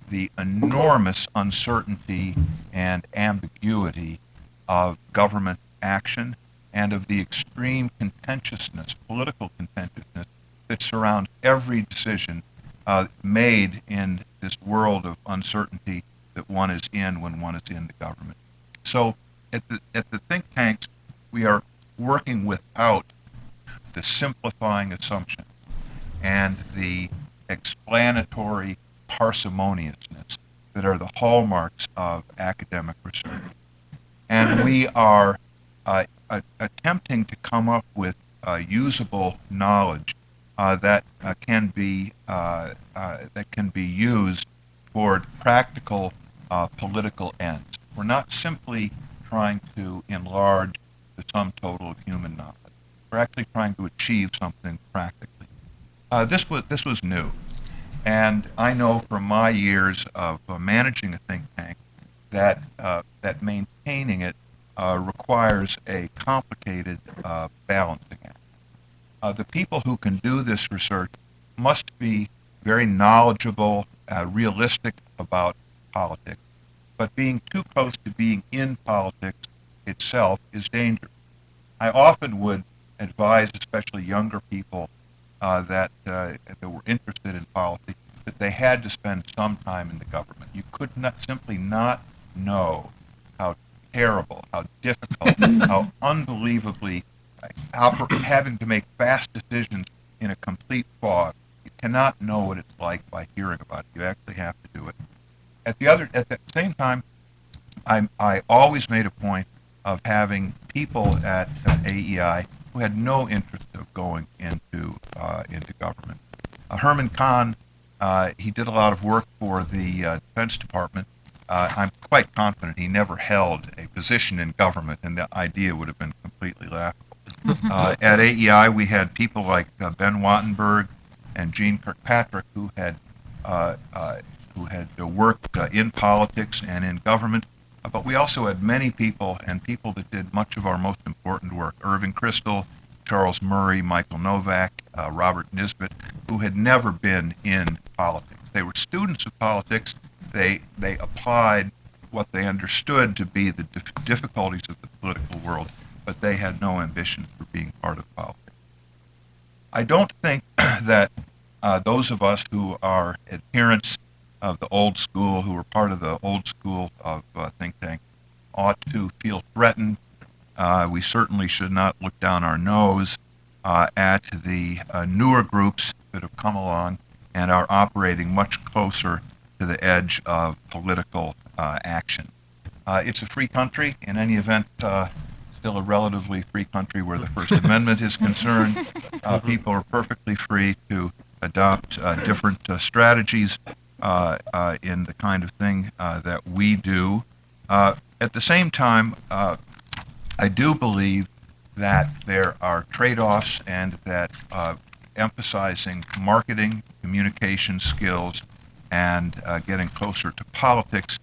the enormous uncertainty and ambiguity of government action and of the extreme contentiousness, political contentiousness, that surrounds every decision made in this world of uncertainty that one is in when one is in the government. So at the think tanks, we are working without the simplifying assumption and the explanatory parsimoniousness that are the hallmarks of academic research. And we are attempting to come up with usable knowledge that can be used toward practical political ends. We're not simply trying to enlarge the sum total of human knowledge. We're actually trying to achieve something practically. This was new, and I know from my years of managing a think tank that maintaining it requires a complicated balancing act. The people who can do this research must be very knowledgeable, realistic about politics, but being too close to being in politics itself is dangerous. I often would advise, especially younger people that were interested in policy, that they had to spend some time in the government. You could not simply not know how terrible, how difficult, how unbelievably having to make fast decisions in a complete fog. You cannot know what it's like by hearing about it. You actually have to do it. At the same time, I always made a point of having people at AEI who had no interest of going into government. Herman Kahn, he did a lot of work for the Defense Department, I'm quite confident he never held a position in government, and the idea would have been completely laughable. At AEI, we had people like Ben Wattenberg and Gene Kirkpatrick who had worked in politics and in government, but we also had many people and people that did much of our most important work. Irving Kristol, Charles Murray, Michael Novak, Robert Nisbet, who had never been in politics. They were students of politics. They applied what they understood to be the difficulties of the political world, but they had no ambition for being part of politics. I don't think that those of us who are adherents of the old school, who are part of the old school of think tank, ought to feel threatened. We certainly should not look down our nose at the newer groups that have come along and are operating much closer to the edge of political action. It's a free country. In any event, still a relatively free country where the First Amendment is concerned. People are perfectly free to adopt different strategies in the kind of thing that we do. At the same time, I do believe that there are trade-offs and that emphasizing marketing, communication skills, and getting closer to politics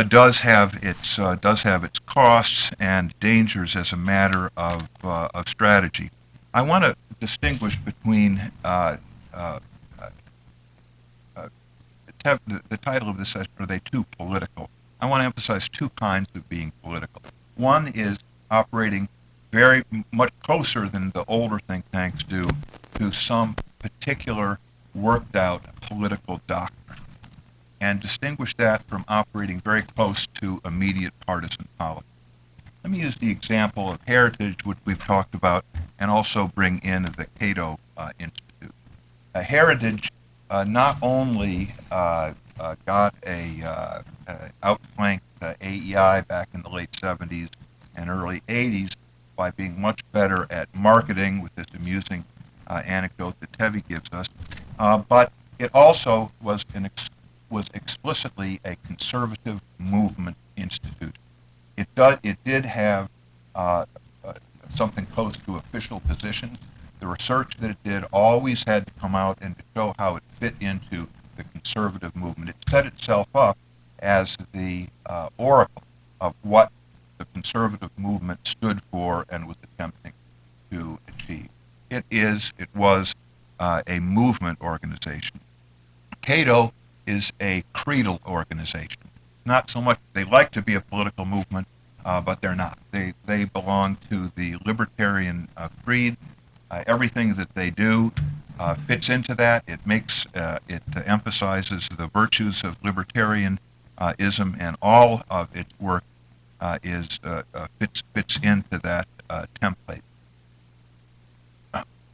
does have its costs and dangers as a matter of strategy. I want to distinguish between the title of this session, are they too political? I want to emphasize two kinds of being political. One is operating very much closer than the older think tanks do to some particular worked out political doctrine, and distinguish that from operating very close to immediate partisan politics. Let me use the example of Heritage, which we've talked about, and also bring in the Cato Institute. Heritage not only got outflanked AEI back in the late 70s and early 80s by being much better at marketing with this amusing anecdote that Tevi gives us, but it also was explicitly a conservative movement institute. It did have something close to official positions. The research that it did always had to come out and to show how it fit into the conservative movement. It set itself up as the oracle of what the conservative movement stood for and was attempting to achieve. It was a movement organization. Cato is a creedal organization. Not so much, they like to be a political movement, but they're not. They belong to the libertarian creed. Everything that they do fits into that. It emphasizes the virtues of libertarianism, and all of its work fits into that template.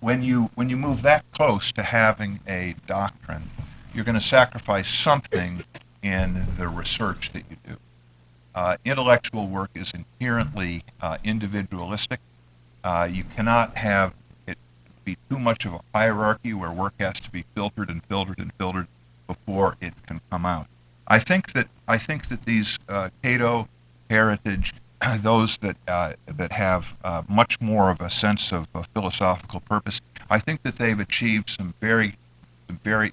When you move that close to having a doctrine, you're going to sacrifice something in the research that you do. Intellectual work is inherently individualistic. You cannot have it be too much of a hierarchy where work has to be filtered and filtered and filtered before it can come out. I think that these Cato, Heritage, those that have much more of a sense of philosophical purpose, I think that they've achieved some very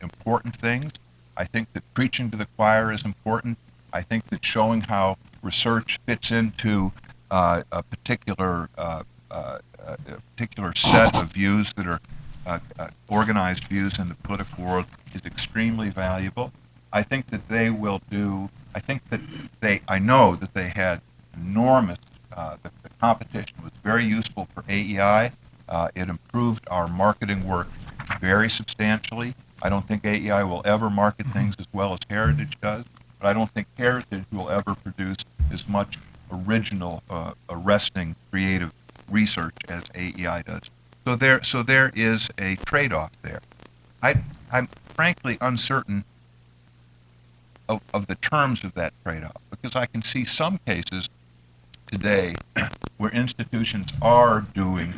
important things. I think that preaching to the choir is important. I think that showing how research fits into a particular set of views that are organized views in the political world is extremely valuable. I think that they will do. I know that they had enormous. The competition was very useful for AEI. It improved our marketing work very substantially. I don't think AEI will ever market things as well as Heritage does, but I don't think Heritage will ever produce as much original, arresting, creative research as AEI does. So there is a trade-off there. I'm frankly uncertain of the terms of that trade-off, because I can see some cases today where institutions are doing.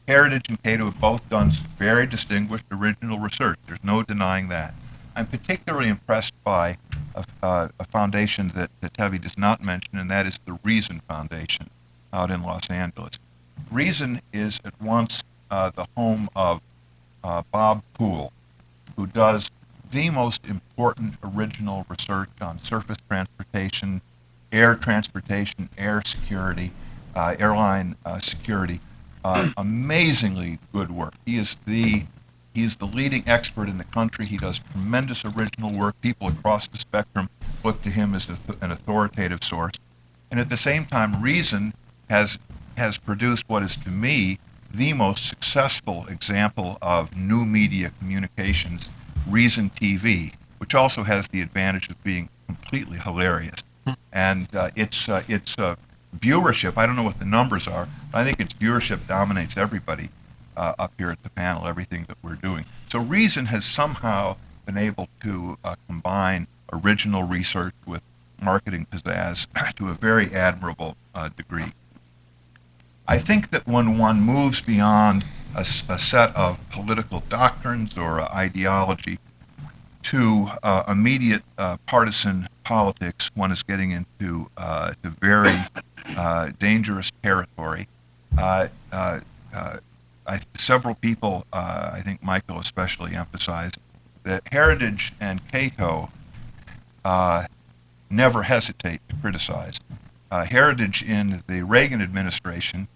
Heritage and Cato have both done very distinguished original research. There's no denying that. I'm particularly impressed by a foundation that Tevi does not mention, and that is the Reason Foundation out in Los Angeles. Reason is at once the home of Bob Poole, who does the most important original research on surface transportation, air security, airline security. Amazingly good work. He is the leading expert in the country. He does tremendous original work. People across the spectrum look to him as an authoritative source. And at the same time, Reason has produced what is, to me, the most successful example of new media communications, Reason TV, which also has the advantage of being completely hilarious. And its viewership, I don't know what the numbers are, but I think its viewership dominates everybody up here at the panel, everything that we're doing. So Reason has somehow been able to combine original research with marketing pizzazz to a very admirable degree. I think that when one moves beyond a set of political doctrines or ideology to immediate partisan politics, one is getting into to very dangerous territory. Several people, I think Michael especially, emphasized that Heritage and Cato never hesitate to criticize. Heritage in the Reagan administration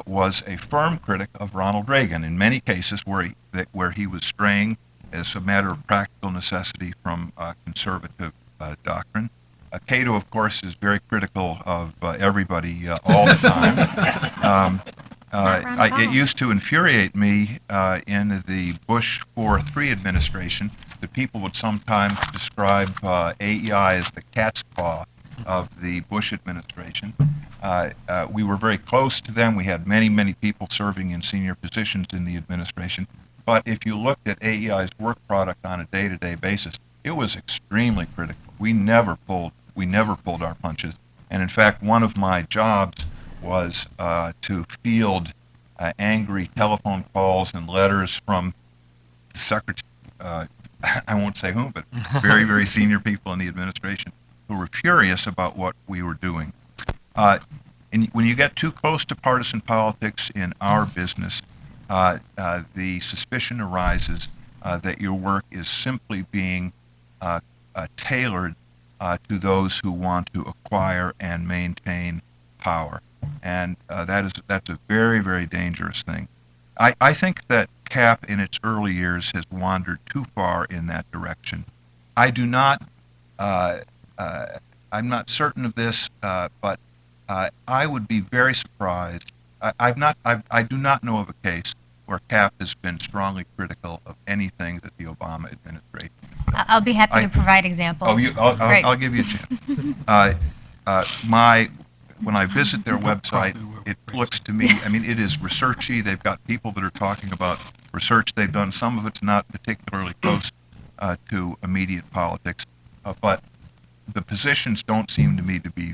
was a firm critic of Ronald Reagan in many cases where he was straying as a matter of practical necessity from conservative doctrine. Cato, of course, is very critical of everybody all the time. It used to infuriate me in the Bush 4-3 administration that people would sometimes describe AEI as the cat's paw of the Bush administration. We were very close to them. We had many, many people serving in senior positions in the administration. But if you looked at AEI's work product on a day-to-day basis, it was extremely critical. We never pulled our punches. And in fact, one of my jobs was to field angry telephone calls and letters from secretary, I won't say whom, but very, very senior people in the administration who were furious about what we were doing. And when you get too close to partisan politics in our business, the suspicion arises that your work is simply being tailored to those who want to acquire and maintain power. And that's a very, very dangerous thing. I think that CAP in its early years has wandered too far in that direction. I do not, I'm not certain of this, but I would be very surprised. I do not know of a case where CAP has been strongly critical of anything that the Obama administration has done. I'll be happy to provide examples. I'll give you a chance. When I visit their website, it looks to me, I mean, it is researchy. They've got people that are talking about research they've done. Some of it's not particularly close to immediate politics, but the positions don't seem to me to be,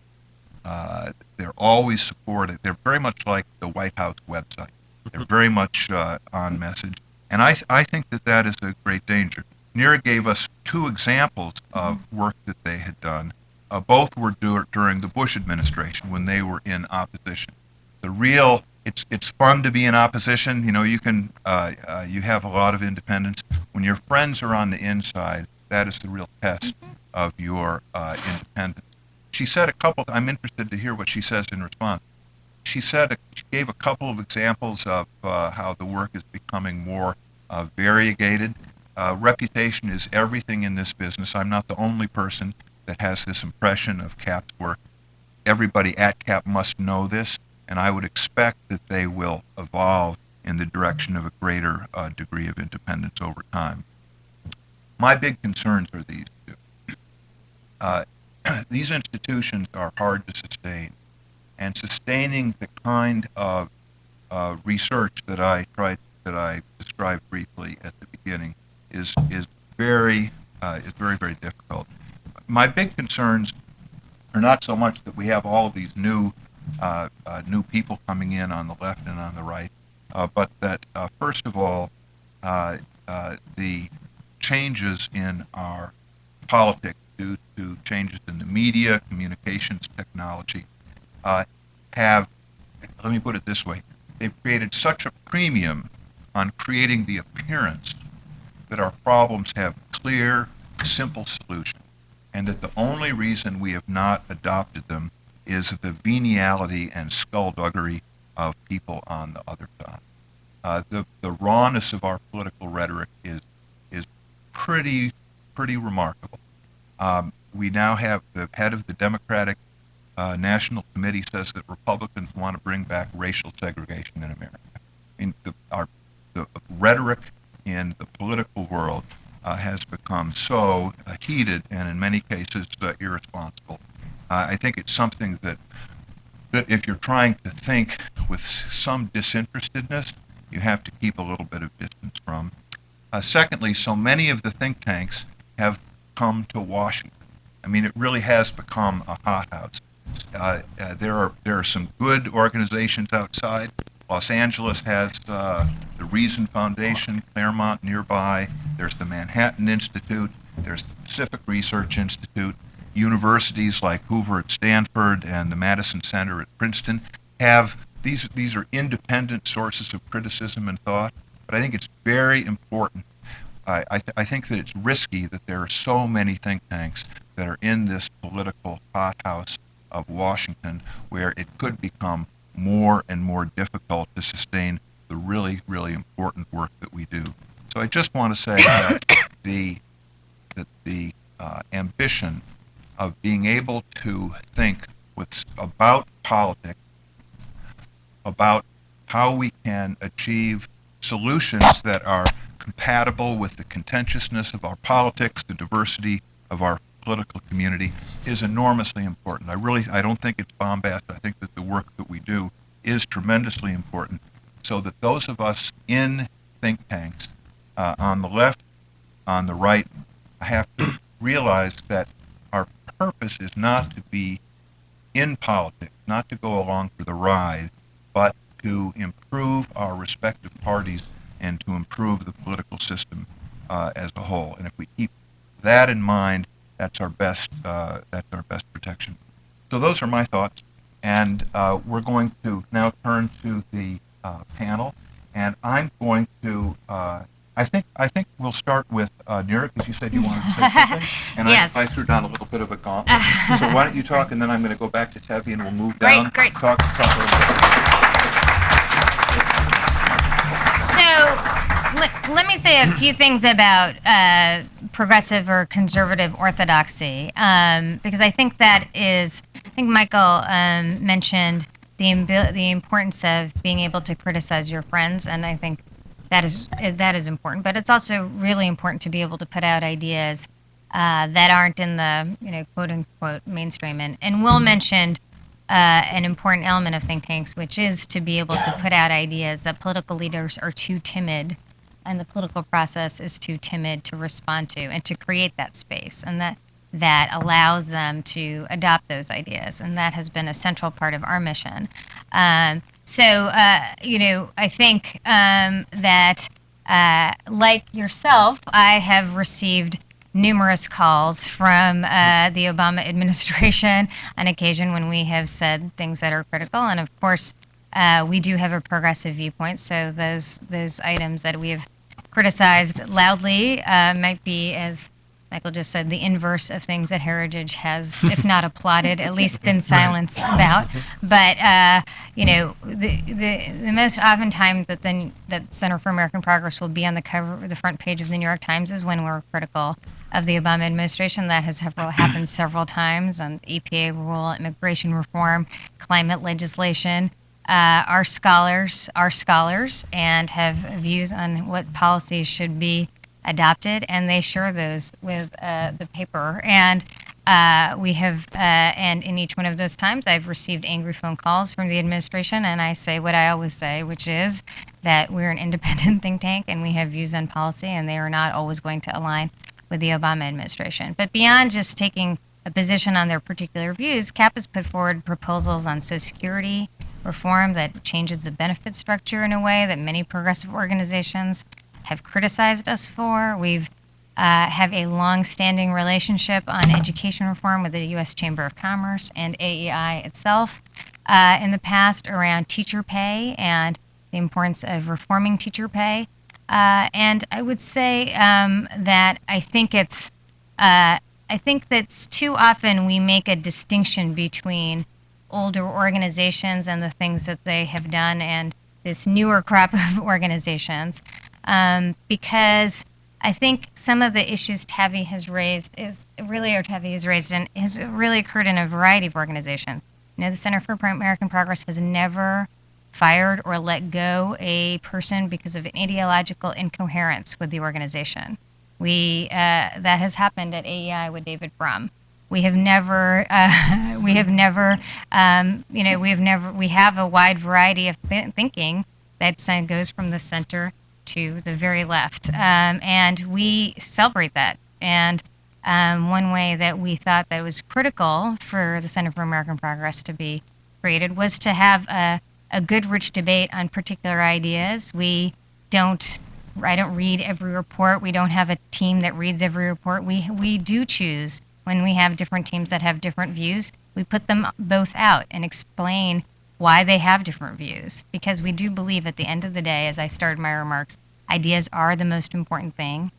they're always supported. They're very much like the White House website. They're very much on message. And I think that is a great danger. NERA gave us two examples of work that they had done. Both were during the Bush administration when they were in opposition. It's fun to be in opposition. You know, you have a lot of independence. When your friends are on the inside, that is the real test of your independence. She said I'm interested to hear what she says in response. She gave a couple of examples of how the work is becoming more variegated. Reputation is everything in this business. I'm not the only person that has this impression of CAP's work. Everybody at CAP must know this, and I would expect that they will evolve in the direction of a greater degree of independence over time. My big concerns are these two. These institutions are hard to sustain, and sustaining the kind of research that I described briefly at the beginning is very, very difficult. My big concerns are not so much that we have all of these new people coming in on the left and on the right, but that first of all, the changes in our politics due to changes in the media, communications technology, have, let me put it this way, they've created such a premium on creating the appearance that our problems have clear, simple solutions, and that the only reason we have not adopted them is the venality and skullduggery of people on the other side. The rawness of our political rhetoric is pretty remarkable. We now have the head of the Democratic National Committee says that Republicans want to bring back racial segregation in America. I mean, the rhetoric in the political world has become so heated and in many cases irresponsible. I think it's something that if you're trying to think with some disinterestedness, you have to keep a little bit of distance from. Secondly, so many of the think tanks have come to Washington. I mean, it really has become a hothouse. There are some good organizations outside. Los Angeles has the Reason Foundation, Claremont nearby. There's the Manhattan Institute. There's the Pacific Research Institute. Universities like Hoover at Stanford and the Madison Center at Princeton have these are independent sources of criticism and thought. But I think it's very important. I think that it's risky that there are so many think tanks that are in this political hothouse of Washington, where it could become more and more difficult to sustain the really, really important work that we do. So I just want to say that the ambition of being able to think about politics, about how we can achieve solutions that are compatible with the contentiousness of our politics, the diversity of our political community, is enormously important. I don't think it's bombast. I think that the work that we do is tremendously important, so that those of us in think tanks, on the left, on the right, have to realize that our purpose is not to be in politics, not to go along for the ride, but to improve our respective parties and to improve the political system as a whole. And if we keep that in mind, that's our best protection. So those are my thoughts, and we're going to now turn to the panel, and I'm going to. I think we'll start with Nira, because you said you wanted to say something, and Yes. I threw down a little bit of a gauntlet. So why don't you talk, and then I'm going to go back to Tevi, and we'll move down. Great. Talk a little bit. So let me say a few things about progressive or conservative orthodoxy, because I think Michael mentioned the importance of being able to criticize your friends, and I think that is important. But it's also really important to be able to put out ideas that aren't in the quote unquote mainstream. And Will mentioned an important element of think tanks, which is to be able to put out ideas that political leaders are too timid and the political process is too timid to respond to, and to create that space, and that allows them to adopt those ideas. And that has been a central part of our mission. I think that like yourself, I have received numerous calls from the Obama administration on occasion when we have said things that are critical. And of course, we do have a progressive viewpoint, so those items that we have criticized loudly might be, as Michael just said, the inverse of things that Heritage has, if not applauded, at least been silenced about. But the most often time that Center for American Progress will be on the front page of the New York Times is when we're critical of the Obama administration. That has happened several times on EPA rule, immigration reform, climate legislation. Our scholars and have views on what policies should be adopted, and they share those with the paper. And we have, and in each one of those times, I've received angry phone calls from the administration, and I say what I always say, which is that we're an independent think tank and we have views on policy, and they are not always going to align with the Obama administration. But beyond just taking a position on their particular views, CAP has put forward proposals on Social Security reform that changes the benefit structure in a way that many progressive organizations have criticized us for. We've have a long-standing relationship on education reform with the U.S. Chamber of Commerce and AEI itself in the past around teacher pay and the importance of reforming teacher pay. And I would say that I think that's too often we make a distinction between older organizations and the things that they have done and this newer crop of organizations, because I think some of the issues Tavi has raised and has really occurred in a variety of organizations. You know, the Center for American Progress has never fired or let go a person because of an ideological incoherence with the organization. That has happened at AEI with David Brum. We have never, we have a wide variety of thinking that goes from the center to the very left, and we celebrate that. And one way that we thought that was critical for the Center for American Progress to be created was to have a good, rich debate on particular ideas. I don't read every report. We don't have a team that reads every report. We do choose when we have different teams that have different views. We put them both out and explain why they have different views, because we do believe at the end of the day, as I started my remarks, ideas are the most important thing.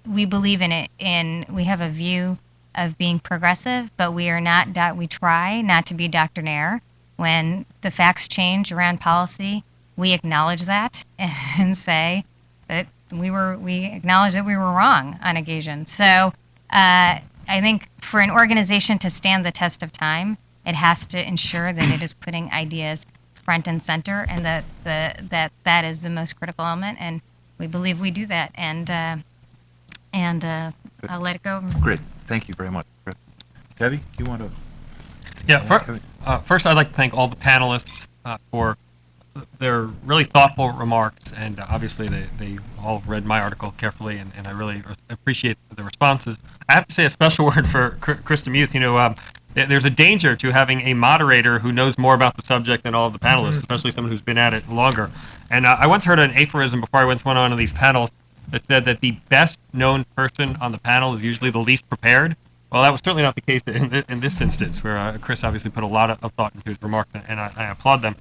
We believe in it, we have a view of being progressive, but we try not to be doctrinaire. When the facts change around policy, we acknowledge that and say that we acknowledge that we were wrong on occasion. So I think for an organization to stand the test of time, it has to ensure that it is putting ideas front and center, and that is the most critical element. And we believe we do that. And I'll let it go. Great. Thank you very much, Chris. Debbie, do you want to? Yeah, first I'd like to thank all the panelists for their really thoughtful remarks, and obviously they all read my article carefully, and I really appreciate the responses. I have to say a special word for Chris DeMuth. There's a danger to having a moderator who knows more about the subject than all of the panelists, especially someone who's been at it longer. And I once heard an aphorism before I went on one of these panels that said that the best known person on the panel is usually the least prepared. Well, that was certainly not the case in this instance, where Chris obviously put a lot of thought into his remarks, and I applaud them.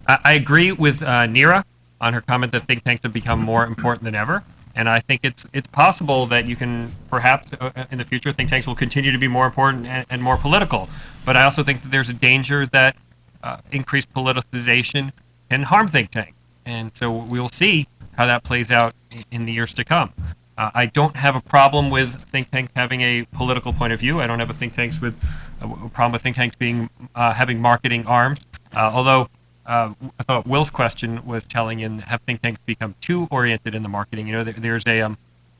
I agree with Neera on her comment that think tanks have become more important than ever. And I think it's possible that you can perhaps in the future think tanks will continue to be more important and more political. But I also think that there's a danger that increased politicization can harm think tanks. And so we'll see how that plays out in the years to come. I don't have a problem with think tanks having a political point of view. I don't have a problem with think tanks being having marketing arms. Although I thought Will's question was telling in have think tanks become too oriented in the marketing. There's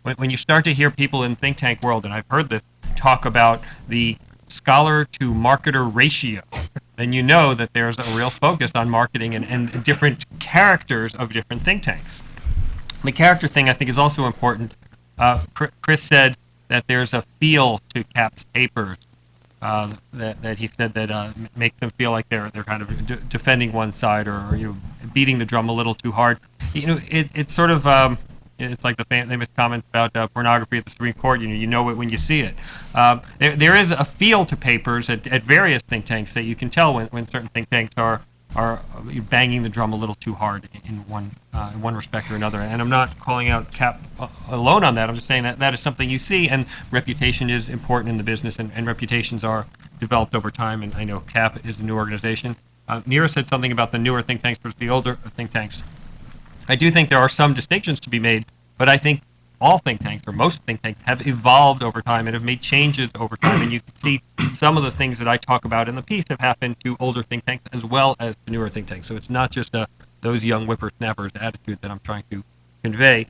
when you start to hear people in think tank world, and I've heard this, talk about the scholar to marketer ratio, then you know that there's a real focus on marketing and different characters of different think tanks. The character thing I think is also important. Chris said that there's a feel to CAP's papers that he said that make them feel like they're kind of defending one side or beating the drum a little too hard. It's sort of it's like the famous comment about pornography at the Supreme Court. You know it when you see it. There is a feel to papers at various think tanks that you can tell when certain think tanks are banging the drum a little too hard in one respect or another. And I'm not calling out CAP alone on that. I'm just saying that is something you see, and reputation is important in the business, and reputations are developed over time. And I know CAP is a new organization. Neera said something about the newer think tanks versus the older think tanks. I do think there are some distinctions to be made, but I think all think tanks, or most think tanks, have evolved over time and have made changes over time. And you can see some of the things that I talk about in the piece have happened to older think tanks as well as to newer think tanks. So it's not just those young whippersnappers attitude that I'm trying to convey.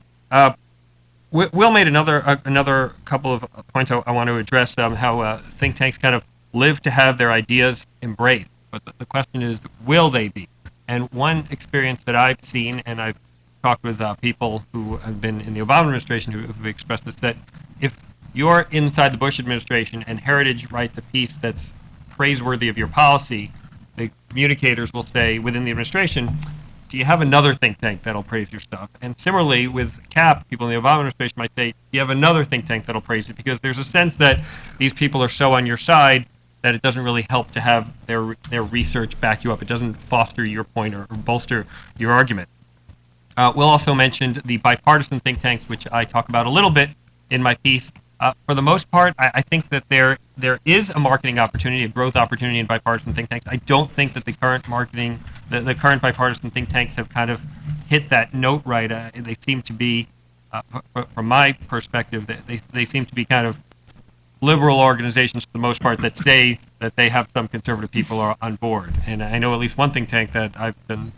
Will made another couple of points I want to address, how think tanks kind of live to have their ideas embraced. But the question is, will they be? And one experience that I've seen, and I've talked with people who have been in the Obama administration who've expressed this, that if you're inside the Bush administration and Heritage writes a piece that's praiseworthy of your policy, the communicators will say within the administration, do you have another think tank that'll praise your stuff? And similarly with CAP, people in the Obama administration might say, do you have another think tank that'll praise it? Because there's a sense that these people are so on your side that it doesn't really help to have their research back you up. It doesn't foster your point or bolster your argument. Will also mentioned the bipartisan think tanks, which I talk about a little bit in my piece. For the most part, I think that there is a marketing opportunity, a growth opportunity in bipartisan think tanks. I don't think that the current the current bipartisan think tanks have kind of hit that note right. They seem to be, from my perspective, they seem to be kind of liberal organizations for the most part that say that they have some conservative people are on board. And I know at least one think tank that I've been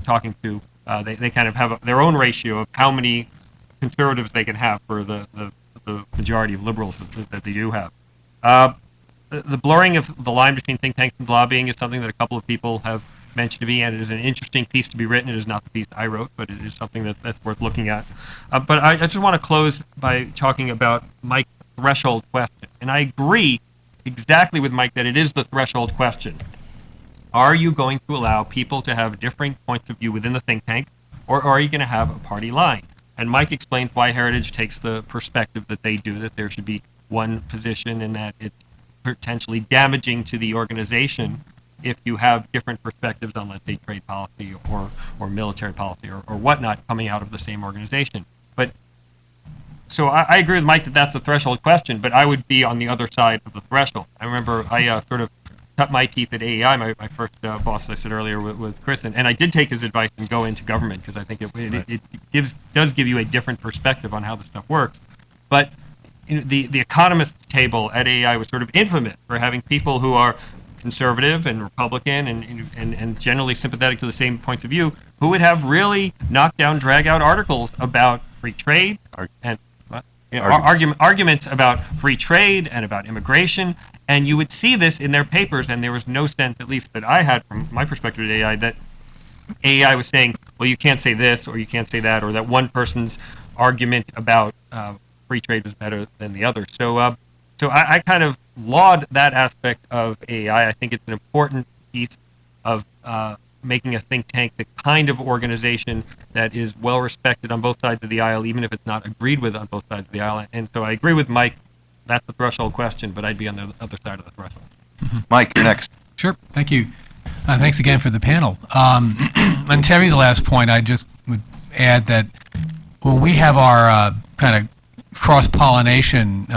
talking to, they kind of have their own ratio of how many conservatives they can have for the majority of liberals that they do have. The blurring of the line between think tanks and lobbying is something that a couple of people have mentioned to me, and it is an interesting piece to be written. It is not the piece I wrote, but it is something that's worth looking at. But I just want to close by talking about Mike's threshold question. And I agree exactly with Mike that it is the threshold question. Are you going to allow people to have differing points of view within the think tank, or are you going to have a party line? And Mike explains why Heritage takes the perspective that they do, that there should be one position and that it's potentially damaging to the organization if you have different perspectives on, let's say, trade policy or military policy or whatnot coming out of the same organization. But so I agree with Mike that that's the threshold question, but I would be on the other side of the threshold. I remember I sort of cut my teeth at AEI. My first boss, as I said earlier, was Chris, and I did take his advice and go into government because I think it does give you a different perspective on how this stuff works. But the economist table at AEI was sort of infamous for having people who are conservative and Republican and generally sympathetic to the same points of view who would have really knockdown, drag-out articles about free trade and arguments about free trade and about immigration, and you would see this in their papers, and there was no sense, at least that I had from my perspective at AEI, that AEI was saying, well, you can't say this or you can't say that, or that one person's argument about free trade was better than the other. So I kind of laud that aspect of AEI. I think it's an important piece of making a think tank the kind of organization that is well respected on both sides of the aisle, even if it's not agreed with on both sides of the aisle. And so I agree with Mike, that's the threshold question, but I'd be on the other side of the threshold. Mm-hmm. Mike, you're next. Sure. Thank you. Thanks again for the panel. On Terry's last point, I just would add that when we have our kind of cross-pollination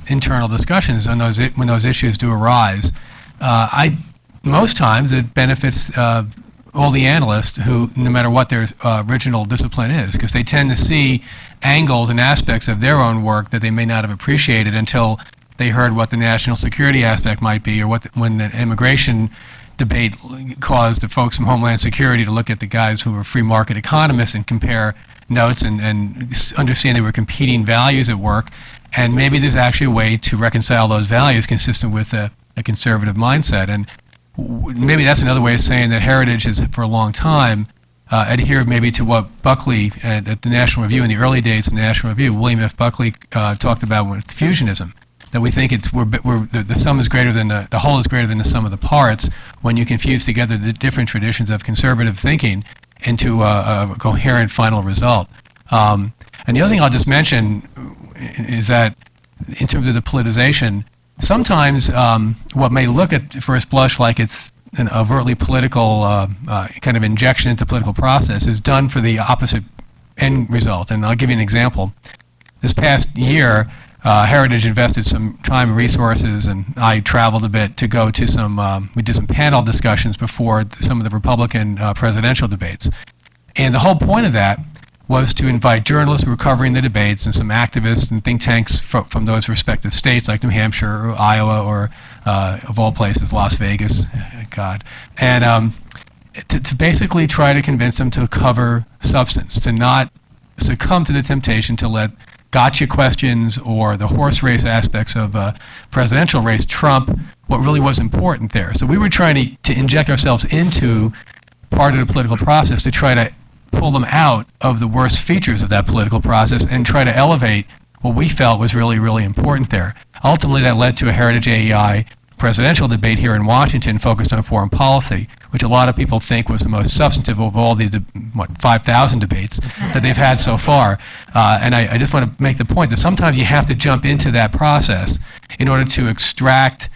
internal discussions on when those issues do arise, most times it benefits all the analysts who, no matter what their original discipline is, because they tend to see angles and aspects of their own work that they may not have appreciated until they heard what the national security aspect might be, or when the immigration debate caused the folks from Homeland Security to look at the guys who were free market economists and compare notes and understand there were competing values at work, and maybe there's actually a way to reconcile those values consistent with a conservative mindset. And maybe that's another way of saying that Heritage has, for a long time, adhered maybe to what Buckley at the National Review, in the early days of the National Review, William F. Buckley talked about with fusionism, that we think the sum is greater than the whole is greater than the sum of the parts when you can fuse together the different traditions of conservative thinking into a coherent final result. And the other thing I'll just mention is that in terms of the politicization, sometimes what may look at first blush like it's an overtly political kind of injection into political process is done for the opposite end result. And I'll give you an example. This past year, Heritage invested some time and resources, and I traveled a bit to go to we did some panel discussions before some of the Republican presidential debates. And the whole point of that was to invite journalists who were covering the debates and some activists and think tanks from those respective states like New Hampshire or Iowa or, of all places, Las Vegas, God. And to basically try to convince them to cover substance, to not succumb to the temptation to let gotcha questions or the horse race aspects of a presidential race trump what really was important there. So we were trying to inject ourselves into part of the political process to try to pull them out of the worst features of that political process and try to elevate what we felt was really, really important there. Ultimately, that led to a Heritage AEI presidential debate here in Washington focused on foreign policy, which a lot of people think was the most substantive of all the 5,000 debates that they've had so far. And I just want to make the point that sometimes you have to jump into that process in order to extract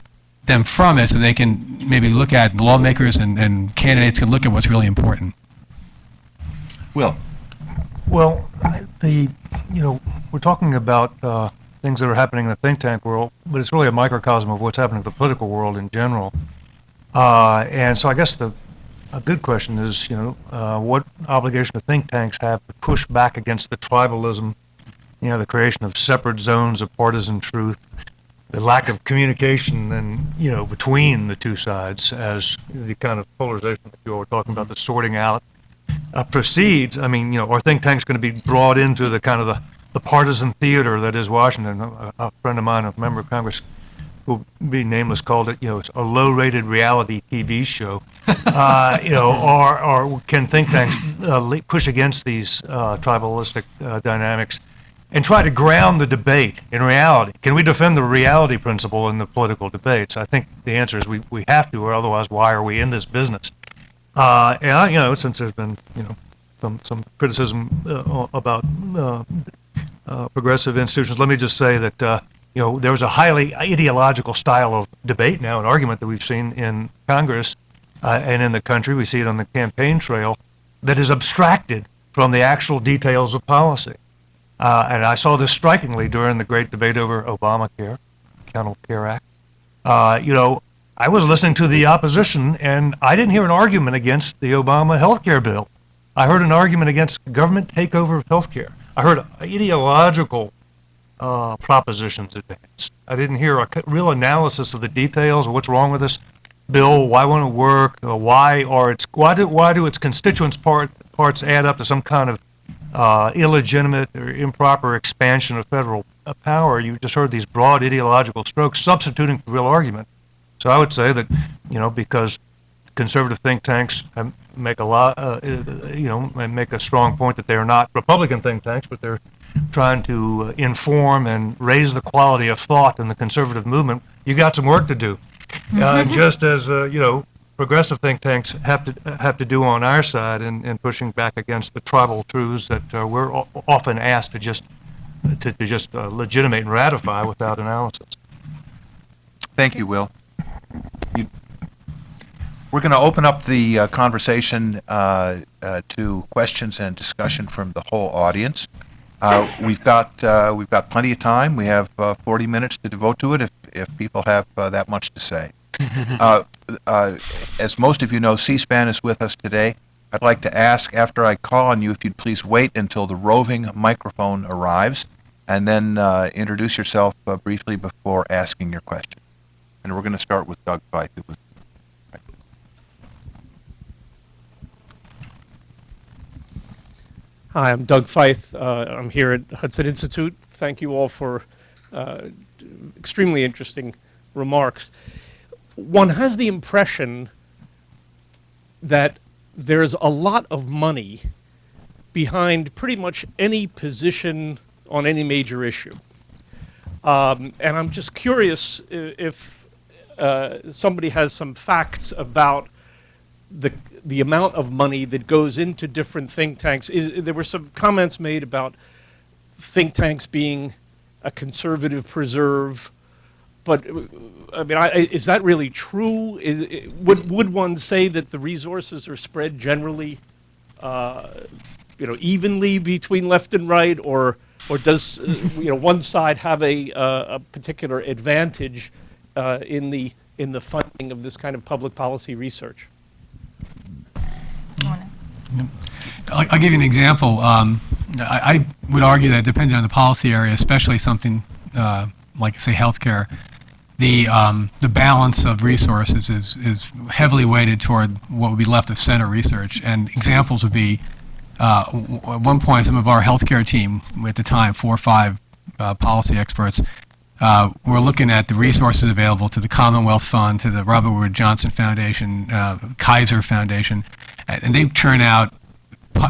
them from it so they can maybe look at lawmakers and candidates can look at what's really important. Will? Well, we're talking about things that are happening in the think tank world, but it's really a microcosm of what's happening in the political world in general. And so I guess a good question is, what obligation do think tanks have to push back against the tribalism, the creation of separate zones of partisan truth, the lack of communication and, between the two sides as the kind of polarization that you all were talking about, the sorting out proceeds. I mean, are think tanks going to be brought into the kind of the partisan theater that is Washington? A friend of mine, a member of Congress, who will be nameless, called it, it's a low-rated reality TV show. Or can think tanks push against these tribalistic dynamics and try to ground the debate in reality? Can we defend the reality principle in the political debates? I think the answer is we have to, or otherwise, why are we in this business? And since there's been, some criticism about progressive institutions, let me just say that there's a highly ideological style of debate now, an argument that we've seen in Congress and in the country. We see it on the campaign trail that is abstracted from the actual details of policy. And I saw this strikingly during the great debate over Obamacare, Accountable Care Act. I was listening to the opposition, and I didn't hear an argument against the Obama health care bill. I heard an argument against government takeover of health care. I heard ideological propositions advanced. I didn't hear a real analysis of the details of what's wrong with this bill, why won't it work, why do its constituents parts add up to some kind of illegitimate or improper expansion of federal power. You just heard these broad ideological strokes substituting for real argument. So I would say that, because conservative think tanks make make a strong point that they're not Republican think tanks, but they're trying to inform and raise the quality of thought in the conservative movement. You got some work to do, just as progressive think tanks have to do on our side in pushing back against the tribal truths that we're often asked to just legitimate and ratify without analysis. Thank you, Will. We're going to open up the conversation to questions and discussion from the whole audience. We've got plenty of time. We have 40 minutes to devote to it if people have that much to say. As most of you know, C-SPAN is with us today. I'd like to ask, after I call on you, if you'd please wait until the roving microphone arrives, and then introduce yourself briefly before asking your question. And we're going to start with Doug Feith. Hi, I'm Doug Feith. I'm here at Hudson Institute. Thank you all for extremely interesting remarks. One has the impression that there's a lot of money behind pretty much any position on any major issue. And I'm just curious if somebody has some facts about the amount of money that goes into different think tanks. There were some comments made about think tanks being a conservative preserve, but I mean, is that really true? Would one say that the resources are spread generally, evenly between left and right, or does one side have a particular advantage in the funding of this kind of public policy research? I'll give you an example. I would argue that depending on the policy area, especially something like, say, healthcare, the balance of resources is heavily weighted toward what would be left of center research. And examples would be, at one point, some of our healthcare team, at the time, 4 or 5 policy experts, were looking at the resources available to the Commonwealth Fund, to the Robert Wood Johnson Foundation, Kaiser Foundation, and they churn out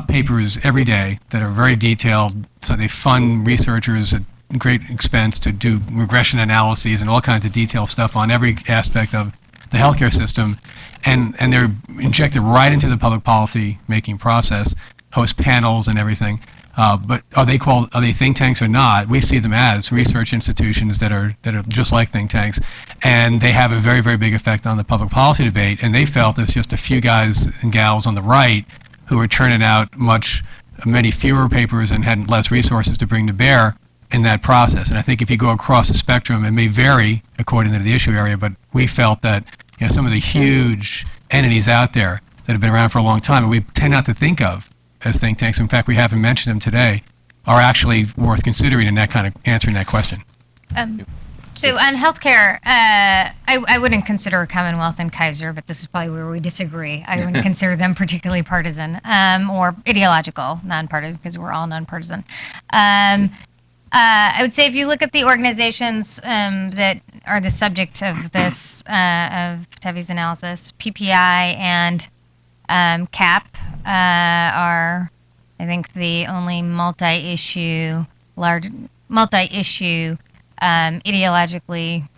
papers every day that are very detailed. So they fund researchers at great expense to do regression analyses and all kinds of detailed stuff on every aspect of the healthcare system, and they're injected right into the public policy making process, host panels and everything. But are they think tanks or not? We see them as research institutions that are just like think tanks, and they have a very, very big effect on the public policy debate. And they felt it's just a few guys and gals on the right who are churning out many fewer papers and had less resources to bring to bear in that process. And I think if you go across the spectrum, it may vary according to the issue area, but we felt that some of the huge entities out there that have been around for a long time, and we tend not to think of as think tanks, in fact, we haven't mentioned them today, are actually worth considering in that kind of answering that question. So on healthcare, I wouldn't consider Commonwealth and Kaiser, but this is probably where we disagree. I wouldn't consider them particularly partisan or ideological, nonpartisan, because we're all nonpartisan. I would say if you look at the organizations that are the subject of this, of Tevi's analysis, PPI and CAP are, I think, the only multi-issue, ideologically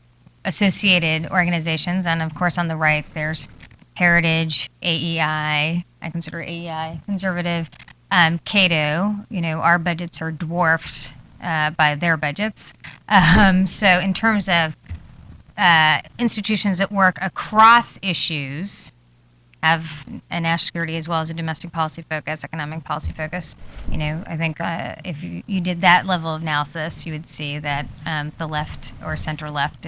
associated organizations. And of course, on the right, there's Heritage, AEI. I consider AEI conservative. Cato, our budgets are dwarfed by their budgets. So in terms of institutions that work across issues, have a national security as well as a domestic policy focus, economic policy focus. I think if you did that level of analysis, you would see that the left or center left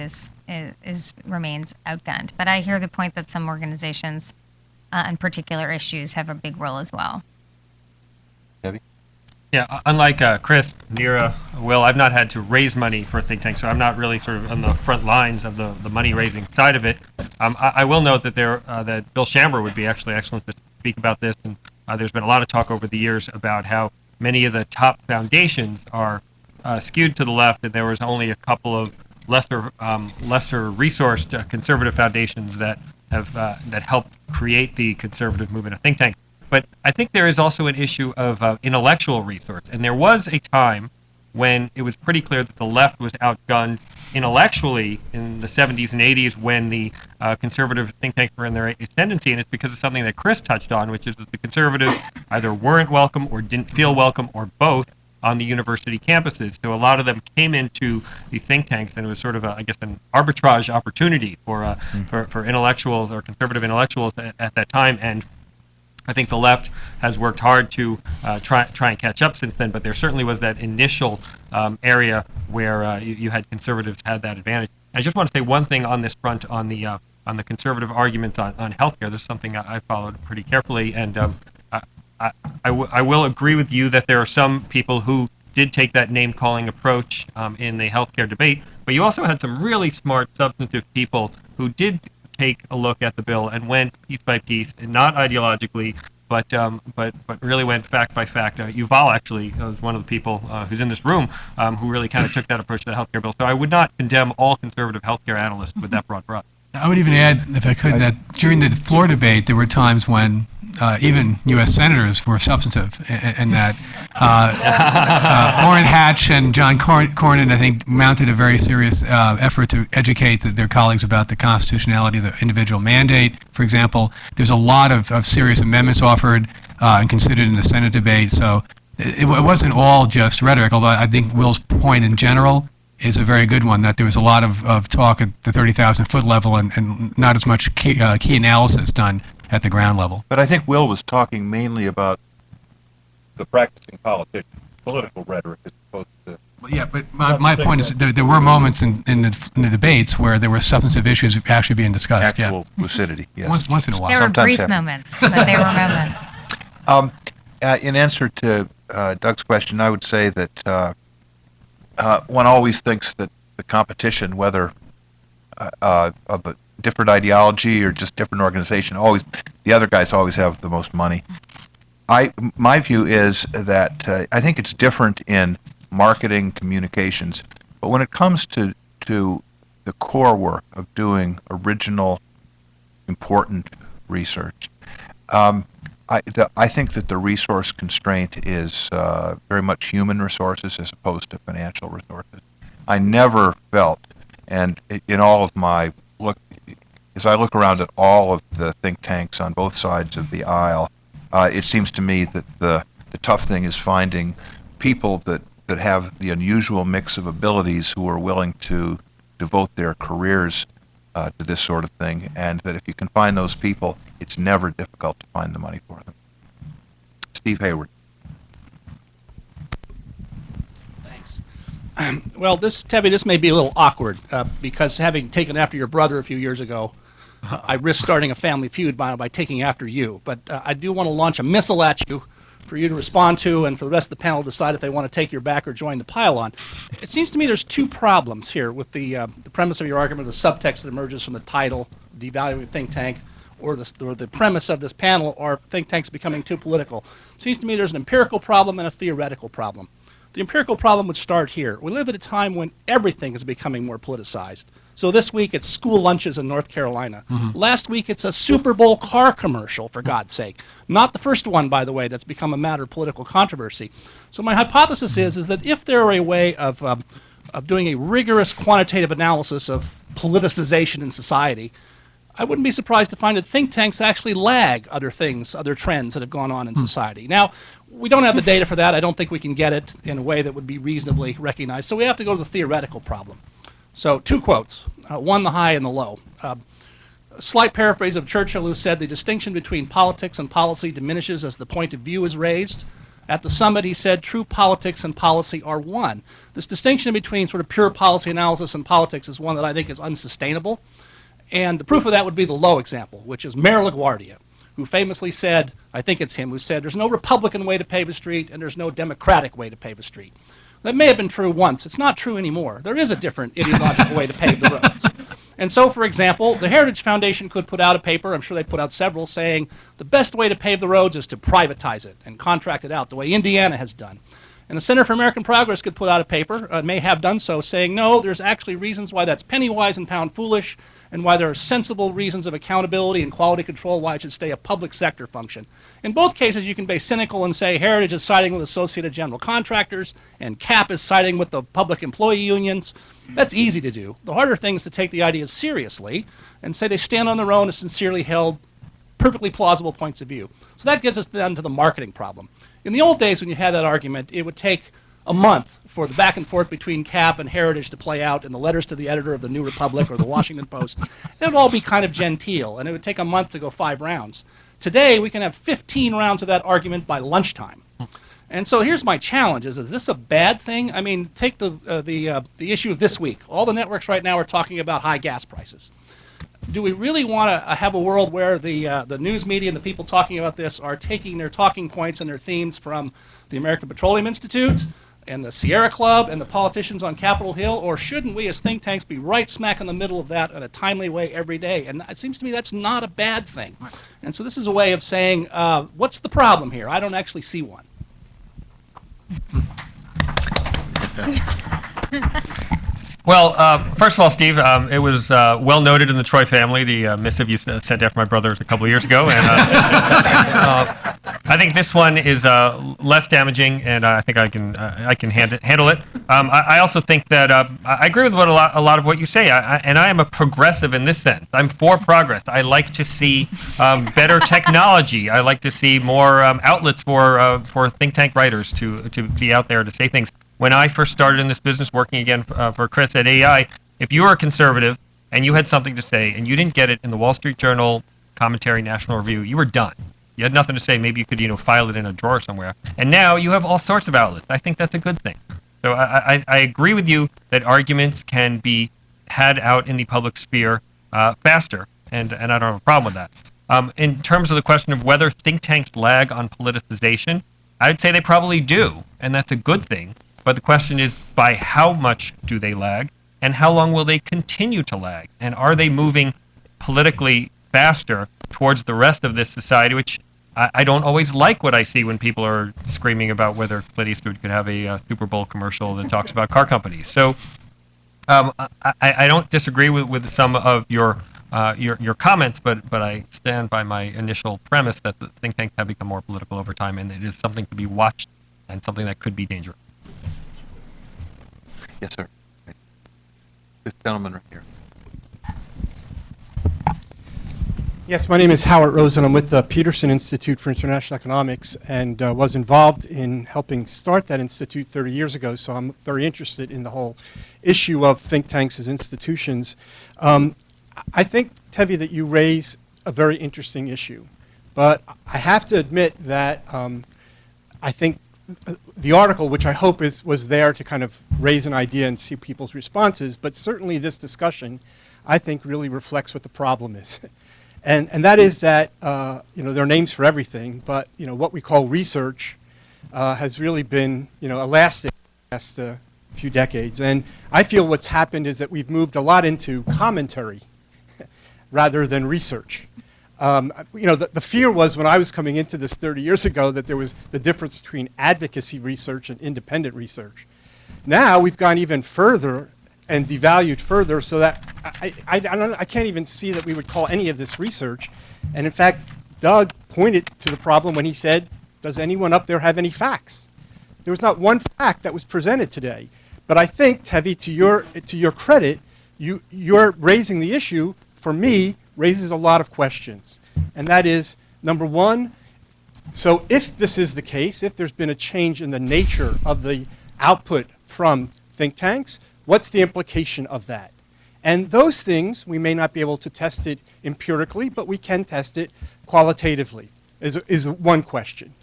remains outgunned. But I hear the point that some organizations on particular issues have a big role as well. Debbie? Yeah, unlike Chris, Nira, Will, I've not had to raise money for a think tank, so I'm not really sort of on the front lines of the money-raising side of it. I will note that that Bill Shambra would be actually excellent to speak about this, and there's been a lot of talk over the years about how many of the top foundations are skewed to the left, and there was only a couple of lesser resourced conservative foundations that helped create the conservative movement of think tank. But I think there is also an issue of intellectual resource. And there was a time when it was pretty clear that the left was outgunned intellectually in the 70s and 80s when the conservative think tanks were in their ascendancy. And it's because of something that Chris touched on, which is that the conservatives either weren't welcome or didn't feel welcome or both on the university campuses. So a lot of them came into the think tanks, and it was sort of, an arbitrage opportunity for intellectuals or conservative intellectuals at that time. And I think the left has worked hard to try and catch up since then, but there certainly was that initial area where you had conservatives had that advantage. I just want to say one thing on this front on the conservative arguments on healthcare. This is something I followed pretty carefully, and I will agree with you that there are some people who did take that name-calling approach in the healthcare debate, but you also had some really smart, substantive people who did take a look at the bill and went piece by piece, and not ideologically, but really went fact by fact. Yuval actually was one of the people who's in this room who really kind of took that approach to the healthcare bill. So I would not condemn all conservative healthcare analysts with that broad brush. I would even add, if I could, that during the floor debate, there were times when even U.S. senators were substantive, and that Orrin Hatch and John Cornyn, I think, mounted a very serious effort to educate their colleagues about the constitutionality of the individual mandate. For example, there's a lot of serious amendments offered and considered in the Senate debate, so it wasn't all just rhetoric, although I think Will's point in general is a very good one, that there was a lot of talk at the 30,000-foot level and not as much key analysis done at the ground level. But I think Will was talking mainly about the practicing politician, political rhetoric as opposed to... Yeah, but my point is there were moments in the debates where there were substantive issues actually being discussed. Actual lucidity, yes. Once in a while. There were Sometimes brief happen. moments, but they were moments. In answer to Doug's question, I would say that one always thinks that the competition, whether of a different ideology or just different organization, the other guys always have the most money. My view is that I think it's different in marketing, communications, but when it comes to the core work of doing original, important research, I think that the resource constraint is very much human resources as opposed to financial resources. I never felt, and in all of my look, as I look around at all of the think tanks on both sides of the aisle, it seems to me that the tough thing is finding people that have the unusual mix of abilities who are willing to devote their careers to this sort of thing, and that if you can find those people, it's never difficult to find the money for them. Steve Hayward. Thanks. Well, Tebby, this may be a little awkward because having taken after your brother a few years ago, I risked starting a family feud by taking after you. But I do want to launch a missile at you for you to respond to, and for the rest of the panel to decide if they want to take your back or join the pile-on. It seems to me there's two problems here with the premise of your argument, the subtext that emerges from the title, devaluing think tank, or the premise of this panel, are think tanks becoming too political. It seems to me there's an empirical problem and a theoretical problem. The empirical problem would start here. We live at a time when everything is becoming more politicized. So this week it's school lunches in North Carolina. Last week it's a Super Bowl car commercial, for God's sake. Not the first one, by the way, that's become a matter of political controversy. So my hypothesis is that if there were a way of doing a rigorous quantitative analysis of politicization in society, I wouldn't be surprised to find that think tanks actually lag other things, other trends that have gone on in society. Now, we don't have the data for that. I don't think we can get it in a way that would be reasonably recognized. So we have to go to the theoretical problem. So 2 quotes, one the high and the low. A slight paraphrase of Churchill, who said the distinction between politics and policy diminishes as the point of view is raised. At the summit, he said, true politics and policy are one. This distinction between sort of pure policy analysis and politics is one that I think is unsustainable. And the proof of that would be the low example, which is Mayor LaGuardia, who famously said, I think it's him who said, there's no Republican way to pave a street and there's no Democratic way to pave a street. That may have been true once. It's not true anymore. There is a different ideological way to pave the roads. And so, for example, the Heritage Foundation could put out a paper, I'm sure they put out several, saying the best way to pave the roads is to privatize it and contract it out, the way Indiana has done. And the Center for American Progress could put out a paper, may have done so, saying, no, there's actually reasons why that's penny wise and pound foolish, and why there are sensible reasons of accountability and quality control why it should stay a public sector function. In both cases, you can be cynical and say Heritage is siding with Associated General Contractors, and CAP is siding with the public employee unions. That's easy to do. The harder thing is to take the ideas seriously and say they stand on their own as sincerely held, perfectly plausible points of view. So that gets us then to the marketing problem. In the old days when you had that argument, it would take a month for the back and forth between CAP and Heritage to play out in the letters to the editor of the New Republic or the Washington Post. It would all be kind of genteel, and it would take a month to go 5 rounds. Today, we can have 15 rounds of that argument by lunchtime. And so here's my challenge, is this a bad thing? I mean, take the issue of this week. All the networks right now are talking about high gas prices. Do we really want to have a world where the news media and the people talking about this are taking their talking points and their themes from the American Petroleum Institute and the Sierra Club and the politicians on Capitol Hill, or shouldn't we as think tanks be right smack in the middle of that in a timely way every day? And it seems to me that's not a bad thing. And so this is a way of saying, what's the problem here? I don't actually see one. Well, first of all, Steve, it was well noted in the Troy family, the missive you sent after my brothers a couple of years ago. And I think this one is less damaging, and I think I can handle it. I also think that I agree with a lot of what you say, and I am a progressive in this sense. I'm for progress. I like to see better technology. I like to see more outlets for think tank writers to be out there to say things. When I first started in this business, working again for Chris at AEI, if you were a conservative and you had something to say and you didn't get it in the Wall Street Journal, Commentary, National Review, you were done. You had nothing to say. Maybe you could, file it in a drawer somewhere. And now you have all sorts of outlets. I think that's a good thing. So I agree with you that arguments can be had out in the public sphere faster, and I don't have a problem with that. In terms of the question of whether think tanks lag on politicization, I would say they probably do, and that's a good thing. But the question is, by how much do they lag, and how long will they continue to lag? And are they moving politically faster towards the rest of this society, which I don't always like what I see when people are screaming about whether Clint Eastwood could have a Super Bowl commercial that talks about car companies. So I don't disagree with some of your your comments, but I stand by my initial premise that the think tanks have become more political over time, and it is something to be watched and something that could be dangerous. Yes, sir. This gentleman right here. Yes, my name is Howard Rosen. I'm with the Peterson Institute for International Economics and was involved in helping start that institute 30 years ago, so I'm very interested in the whole issue of think tanks as institutions. I think, Tevi, that you raise a very interesting issue, but I have to admit that I think the article, which I hope was there to kind of raise an idea and see people's responses, but certainly this discussion, I think, really reflects what the problem is. And that is that, there are names for everything, but, what we call research has really been, elastic the last few decades. And I feel what's happened is that we've moved a lot into commentary rather than research. The fear was when I was coming into this 30 years ago that there was the difference between advocacy research and independent research. Now we've gone even further and devalued further so that I can't even see that we would call any of this research. And in fact, Doug pointed to the problem when he said, does anyone up there have any facts? There was not one fact that was presented today. But I think, Tevi, to your credit, you're raising the issue, for me, raises a lot of questions. And that is, number one, so if this is the case, if there's been a change in the nature of the output from think tanks, what's the implication of that? And those things, we may not be able to test it empirically, but we can test it qualitatively, is one question.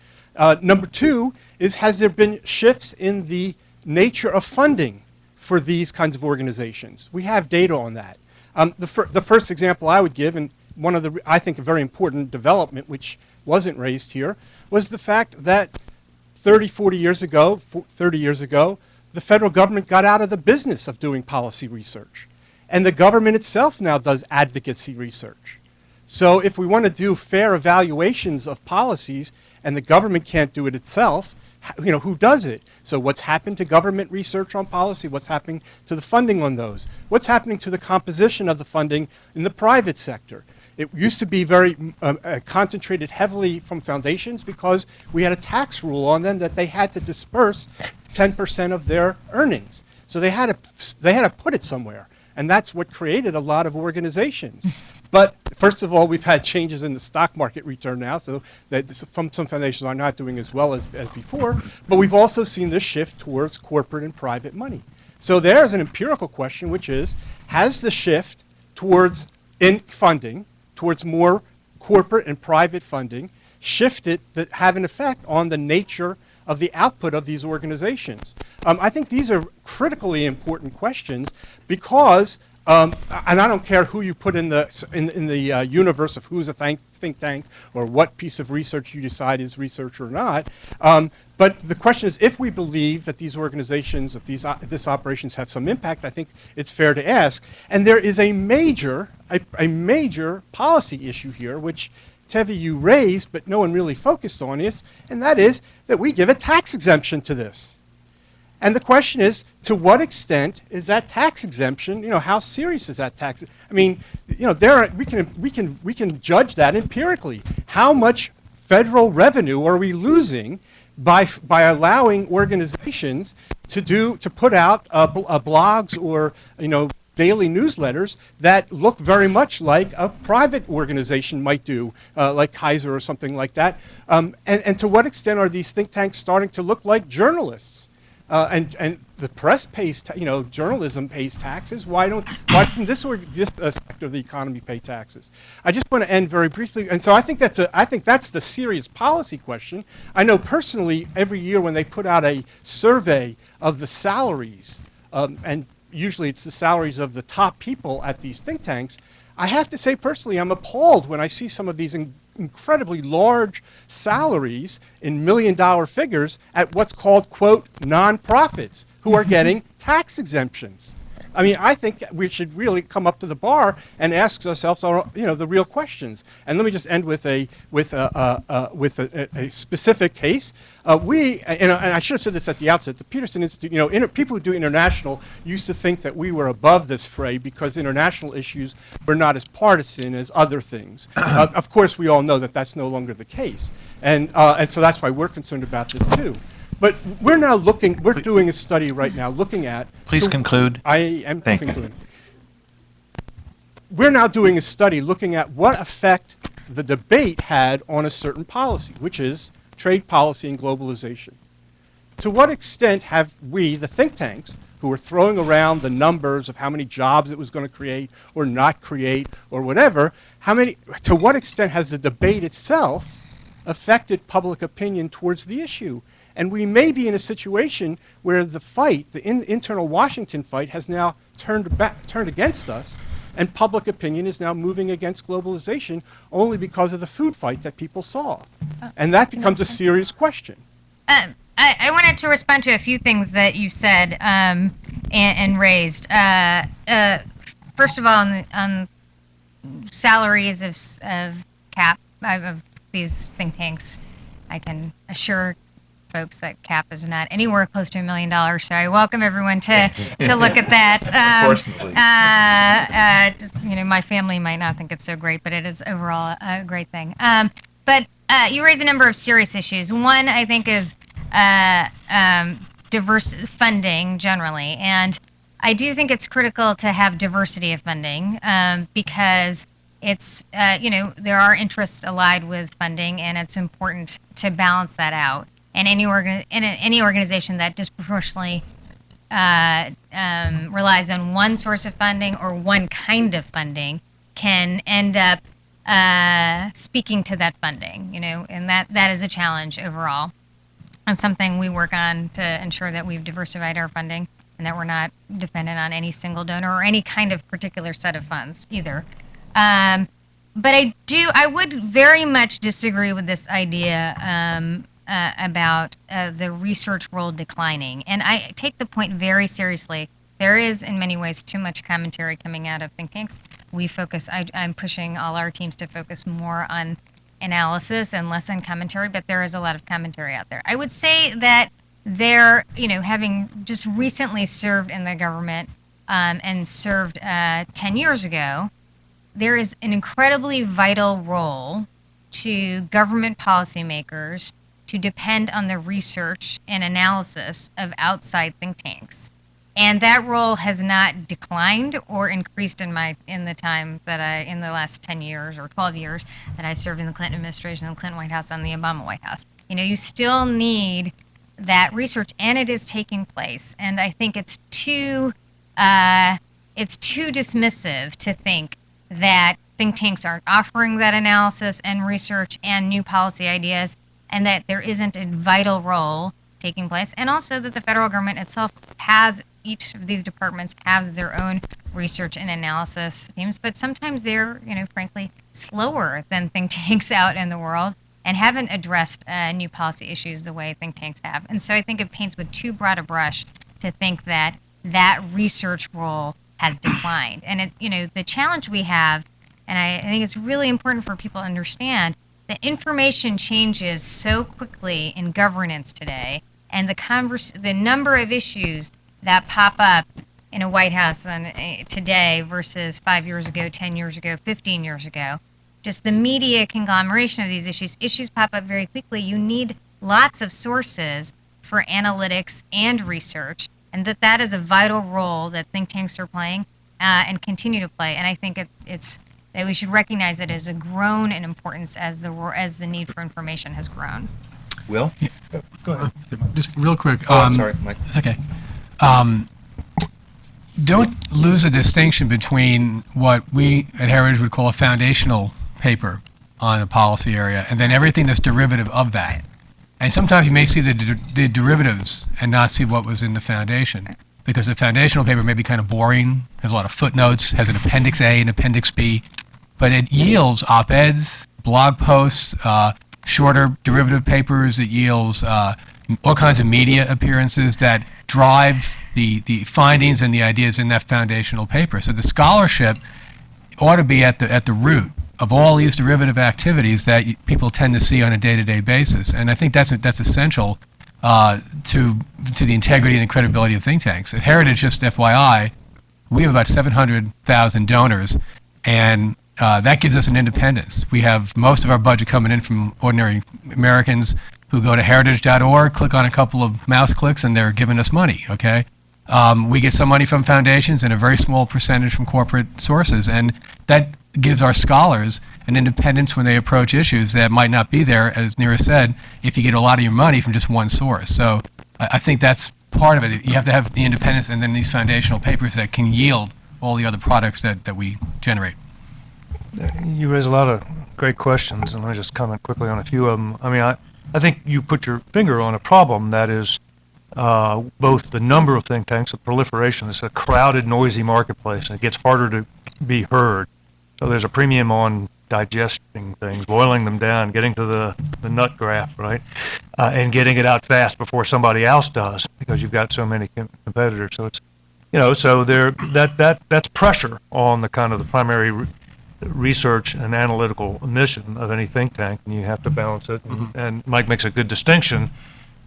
Number two is, has there been shifts in the nature of funding for these kinds of organizations? We have data on that. The first example I would give, and one of the, I think, a very important development, which wasn't raised here, was the fact that 30 years ago, the federal government got out of the business of doing policy research. And the government itself now does advocacy research. So if we want to do fair evaluations of policies and the government can't do it itself, who does it? So what's happened to government research on policy? What's happening to the funding on those? What's happening to the composition of the funding in the private sector? It used to be very concentrated heavily from foundations because we had a tax rule on them that they had to disperse 10% of their earnings. So they had to put it somewhere. And that's what created a lot of organizations. But first of all, we've had changes in the stock market return now, so that some foundations are not doing as well as before. But we've also seen this shift towards corporate and private money. So there's an empirical question, which is, has the shift towards funding, towards more corporate and private funding, shifted that have an effect on the nature of the output of these organizations? I think these are critically important questions because, and I don't care who you put in the universe of who's a think tank or what piece of research you decide is research or not. But the question is, if we believe that these organizations, if this operations have some impact, I think it's fair to ask. And there is a major policy issue here, which Tevi, you raised, but no one really focused on it, and that is that we give a tax exemption to this. And the question is, to what extent is that tax exemption, how serious is that tax? I mean, we can judge that empirically. How much federal revenue are we losing by allowing organizations to put out blogs or, daily newsletters that look very much like a private organization might do, like Kaiser or something like that. And to what extent are these think tanks starting to look like journalists? And the press pays, journalism pays taxes. Why doesn't this sector of the economy pay taxes? I just want to end very briefly, and so I think that's the serious policy question. I know personally, every year when they put out a survey of the salaries, and usually it's the salaries of the top people at these think tanks, I have to say personally, I'm appalled when I see some of these incredibly large salaries in million-dollar figures at what's called, quote, nonprofits who are getting tax exemptions. I mean, I think we should really come up to the bar and ask ourselves, the real questions. And let me just end with a specific case. And I should have said this at the outset. The Peterson Institute, people who do international used to think that we were above this fray because international issues were not as partisan as other things. Of course, we all know that that's no longer the case, and so that's why we're concerned about this too. But we're doing a study right now looking at. Please conclude. I am Thank you. concluding. We're now doing a study looking at what effect the debate had on a certain policy, which is trade policy and globalization. To what extent have we, the think tanks, who are throwing around the numbers of how many jobs it was going to create or not create or whatever, to what extent has the debate itself affected public opinion towards the issue? And we may be in a situation where the fight, the internal Washington fight, has now turned against us, and public opinion is now moving against globalization only because of the food fight that people saw. And that becomes a serious question. I wanted to respond to a few things that you said and raised. First of all, on salaries of CAP, of these think tanks, I can assure folks that CAP is not anywhere close to $1 million, so I welcome everyone to look at that. My family might not think it's so great, but it is overall a great thing. But you raise a number of serious issues. One, I think, is diverse funding generally, and I do think it's critical to have diversity of funding because it's there are interests allied with funding, and it's important to balance that out. And any organization that disproportionately relies on one source of funding or one kind of funding can end up speaking to that funding, and that is a challenge overall, and something we work on to ensure that we've diversified our funding and that we're not dependent on any single donor or any kind of particular set of funds either. But I would very much disagree with this idea about the research role declining. And I take the point very seriously. There is, in many ways, too much commentary coming out of think tanks. I'm pushing all our teams to focus more on analysis and less on commentary, but there is a lot of commentary out there. I would say that having just recently served in the government and served 10 years ago, there is an incredibly vital role to government policymakers to depend on the research and analysis of outside think tanks. And that role has not declined or increased in the time that in the last 10 years or 12 years that I served in the Clinton administration, the Clinton White House, and the Obama White House. You still need that research, and it is taking place. And I think it's too dismissive to think that think tanks aren't offering that analysis and research and new policy ideas, and that there isn't a vital role taking place, and also that the federal government itself each of these departments has their own research and analysis teams, but sometimes they're, frankly, slower than think tanks out in the world and haven't addressed new policy issues the way think tanks have. And so I think it paints with too broad a brush to think that research role has declined. And the challenge we have, and I think it's really important for people to understand, that information changes so quickly in governance today, and the number of issues that pop up in a White House today versus 5 years ago, 10 years ago, 15 years ago, just the media conglomeration of these issues pop up very quickly. You need lots of sources for analytics and research, and that is a vital role that think tanks are playing and continue to play. And I think it's that we should recognize it as a grown in importance as the need for information has grown. Will? Yeah, go ahead. Just real quick. I'm sorry, Mike. It's okay. Don't lose a distinction between what we at Heritage would call a foundational paper on a policy area and then everything that's derivative of that. And sometimes you may see the derivatives and not see what was in the foundation, because the foundational paper may be kind of boring, has a lot of footnotes, has an Appendix A and Appendix B, but it yields op-eds, blog posts, shorter derivative papers. It yields all kinds of media appearances that drive the findings and the ideas in that foundational paper. So the scholarship ought to be at the root of all these derivative activities that people tend to see on a day-to-day basis. And I think that's essential to the integrity and the credibility of think tanks. At Heritage, just FYI, we have about 700,000 donors, and that gives us an independence. We have most of our budget coming in from ordinary Americans who go to heritage.org, click on a couple of mouse clicks, and they're giving us money, okay? We get some money from foundations and a very small percentage from corporate sources, and that gives our scholars an independence when they approach issues that might not be there, as Neera said, if you get a lot of your money from just one source. So I think that's part of it. You have to have the independence and then these foundational papers that can yield all the other products that we generate. You raise a lot of great questions, and let me just comment quickly on a few of them. I mean, I think you put your finger on a problem that is both the number of think tanks, the proliferation. It's a crowded, noisy marketplace, and it gets harder to be heard. So there's a premium on digesting things, boiling them down, getting to the nut graph, right, and getting it out fast before somebody else does, because you've got so many competitors. So it's, so that's pressure on the kind of the primary research and analytical mission of any think tank, and you have to balance it. And Mike makes a good distinction,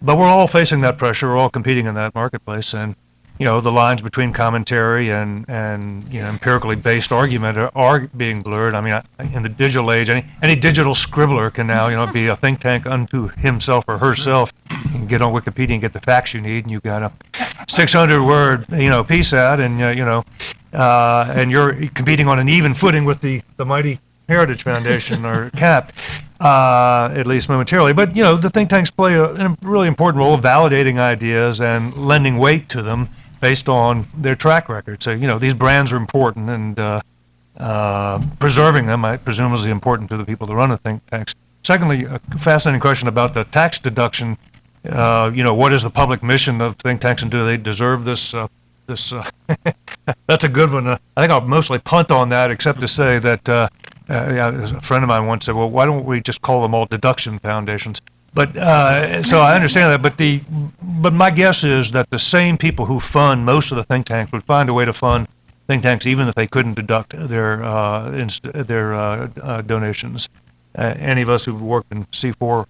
but we're all facing that pressure. We're all competing in that marketplace, and the lines between commentary and empirically based argument are being blurred. I mean, in the digital age, any digital scribbler can now be a think tank unto himself or herself. You can get on Wikipedia and get the facts you need, and you've got a 600-word piece out, and and you're competing on an even footing with the mighty Heritage Foundation or CAP, at least momentarily. But the think tanks play a really important role of validating ideas and lending weight to them based on their track record. So these brands are important, and preserving them, I presume, is important to the people that run the think tanks. Secondly, a fascinating question about the tax deduction. What is the public mission of think tanks, and do they deserve this? That's a good one. I think I'll mostly punt on that, except to say that a friend of mine once said, "Well, why don't we just call them all deduction foundations?" But so I understand that. But my guess is that the same people who fund most of the think tanks would find a way to fund think tanks even if they couldn't deduct their donations. Any of us who've worked in C4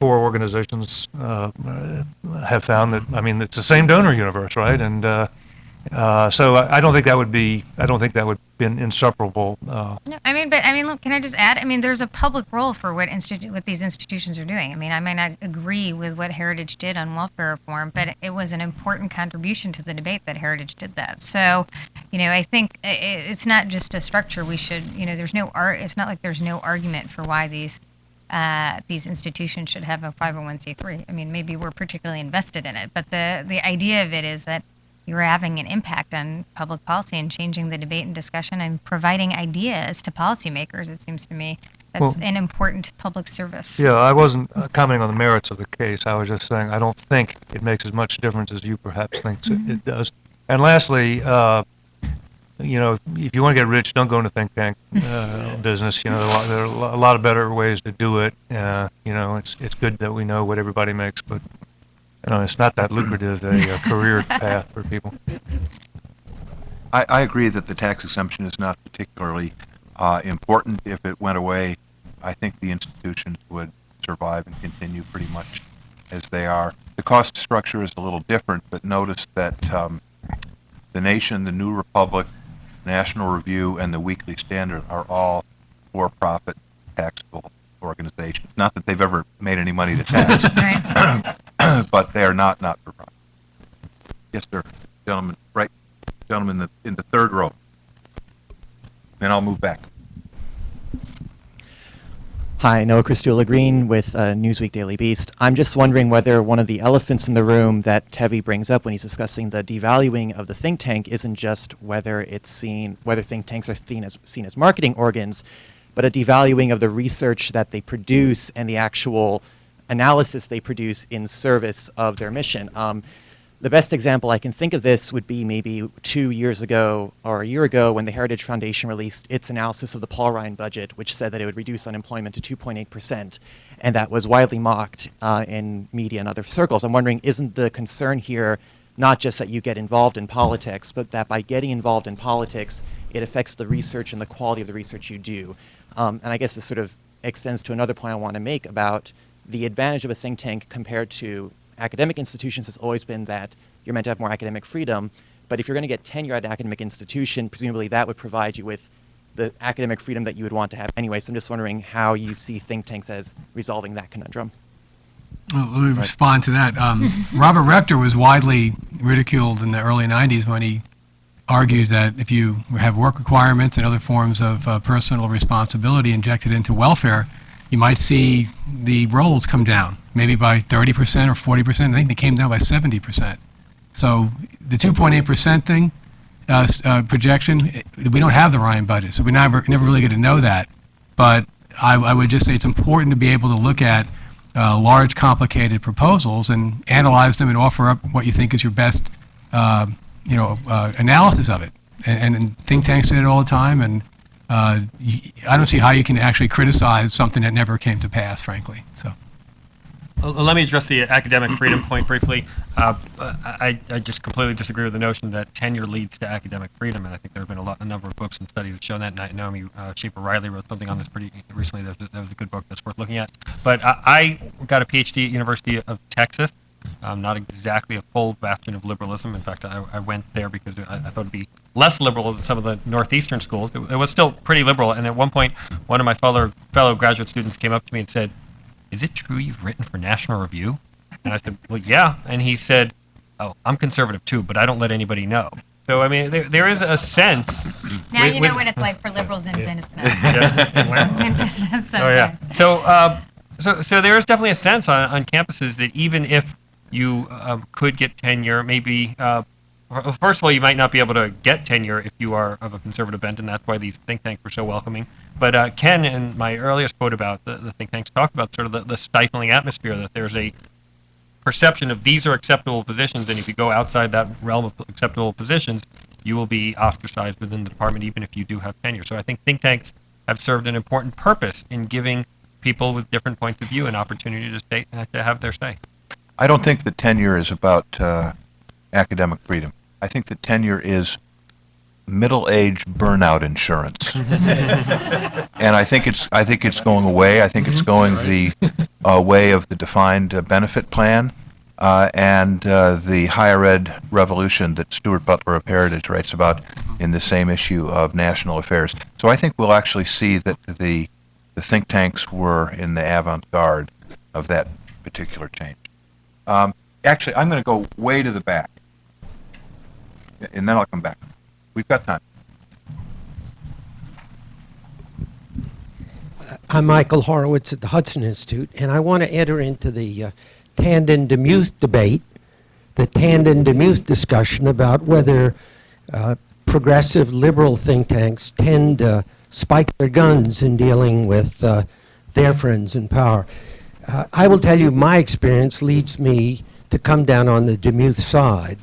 organizations have found that, I mean, it's the same donor universe, right? And so I don't think that would be inseparable. No, look, can I just add? I mean, there's a public role for what these institutions are doing. I mean, I might not agree with what Heritage did on welfare reform, but it was an important contribution to the debate that Heritage did that. So, I think it's not just a structure. We should, it's not like there's no argument for why these institutions should have a 501c3. I mean, maybe we're particularly invested in it, but the idea of it is that you're having an impact on public policy and changing the debate and discussion and providing ideas to policymakers. It seems to me that's an important public service. Yeah, I wasn't commenting on the merits of the case. I was just saying I don't think it makes as much difference as you perhaps think it does. And lastly, if you want to get rich, don't go into think tank business. There are a lot of better ways to do it. It's good that we know what everybody makes, but it's not that lucrative a career path for people. I agree that the tax exemption is not particularly important. If it went away, I think the institutions would survive and continue pretty much as they are. The cost structure is a little different, but notice that The Nation, the New Republic, National Review, and the Weekly Standard are all for-profit taxable organizations. Not that they've ever made any money to tax, but they are not for-profit. Yes, sir. Gentleman, right? Gentleman in the third row. Then I'll move back. Hi, Noah Christula Green with Newsweek Daily Beast. I'm just wondering whether one of the elephants in the room that Tevi brings up when he's discussing the devaluing of the think tank isn't just whether think tanks are seen as marketing organs, but a devaluing of the research that they produce and the actual analysis they produce in service of their mission. The best example I can think of this would be maybe 2 years ago or a year ago when the Heritage Foundation released its analysis of the Paul Ryan budget, which said that it would reduce unemployment to 2.8%, and that was widely mocked in media and other circles. I'm wondering, isn't the concern here not just that you get involved in politics, but that by getting involved in politics, it affects the research and the quality of the research you do. And I guess this sort of extends to another point I want to make about the advantage of a think tank compared to academic institutions has always been that you're meant to have more academic freedom. But if you're going to get tenure at an academic institution, presumably that would provide you with the academic freedom that you would want to have anyway. So I'm just wondering how you see think tanks as resolving that conundrum. Well, let me respond to that. Robert Rector was widely ridiculed in the early 90s when he argued that if you have work requirements and other forms of personal responsibility injected into welfare, you might see the roles come down, maybe by 30% or 40%. I think they came down by 70%. So the 2.8% thing, projection, we don't have the Ryan budget, so we're never really going to know that. But I would just say it's important to be able to look at large, complicated proposals and analyze them and offer up what you think is your best, analysis of it. And think tanks do it all the time, and I don't see how you can actually criticize something that never came to pass, frankly. So. Let me address the academic freedom point briefly. I just completely disagree with the notion that tenure leads to academic freedom, and I think there have been a number of books and studies that show that. Naomi Schaefer-Riley wrote something on this pretty recently. That was a good book that's worth looking at. But I got a PhD at University of Texas. Not exactly a full bastion of liberalism. In fact, I went there because I thought it'd be less liberal than some of the northeastern schools. It was still pretty liberal, and at one point, one of my fellow graduate students came up to me and said, "Is it true you've written for National Review?" And I said, "Well, yeah." And he said, "Oh, I'm conservative too, but I don't let anybody know." So, I mean, there is a sense. Now you know what it's like for liberals in business. In business, Oh, yeah. So there is definitely a sense on campuses that even if you could get tenure, maybe, first of all, you might not be able to get tenure if you are of a conservative bent, and that's why these think tanks were so welcoming. But Ken, in my earliest quote about the think tanks, talked about sort of the stifling atmosphere, that there's a perception of these are acceptable positions, and if you go outside that realm of acceptable positions, you will be ostracized within the department, even if you do have tenure. So I think think tanks have served an important purpose in giving people with different points of view an opportunity to have their say. I don't think that tenure is about academic freedom. I think that tenure is middle-age burnout insurance, and I think it's going away. I think it's going the way of the defined benefit plan and the higher ed revolution that Stuart Butler of Heritage writes about in the same issue of National Affairs. So I think we'll actually see that the think tanks were in the avant-garde of that particular change. Actually, I'm going to go way to the back, and then I'll come back. We've got time. I'm Michael Horowitz at the Hudson Institute, and I want to enter into the Tandon-DeMuth debate, the Tandon-DeMuth discussion about whether progressive liberal think tanks tend to spike their guns in dealing with their friends in power. I will tell you my experience leads me to come down on the DeMuth side.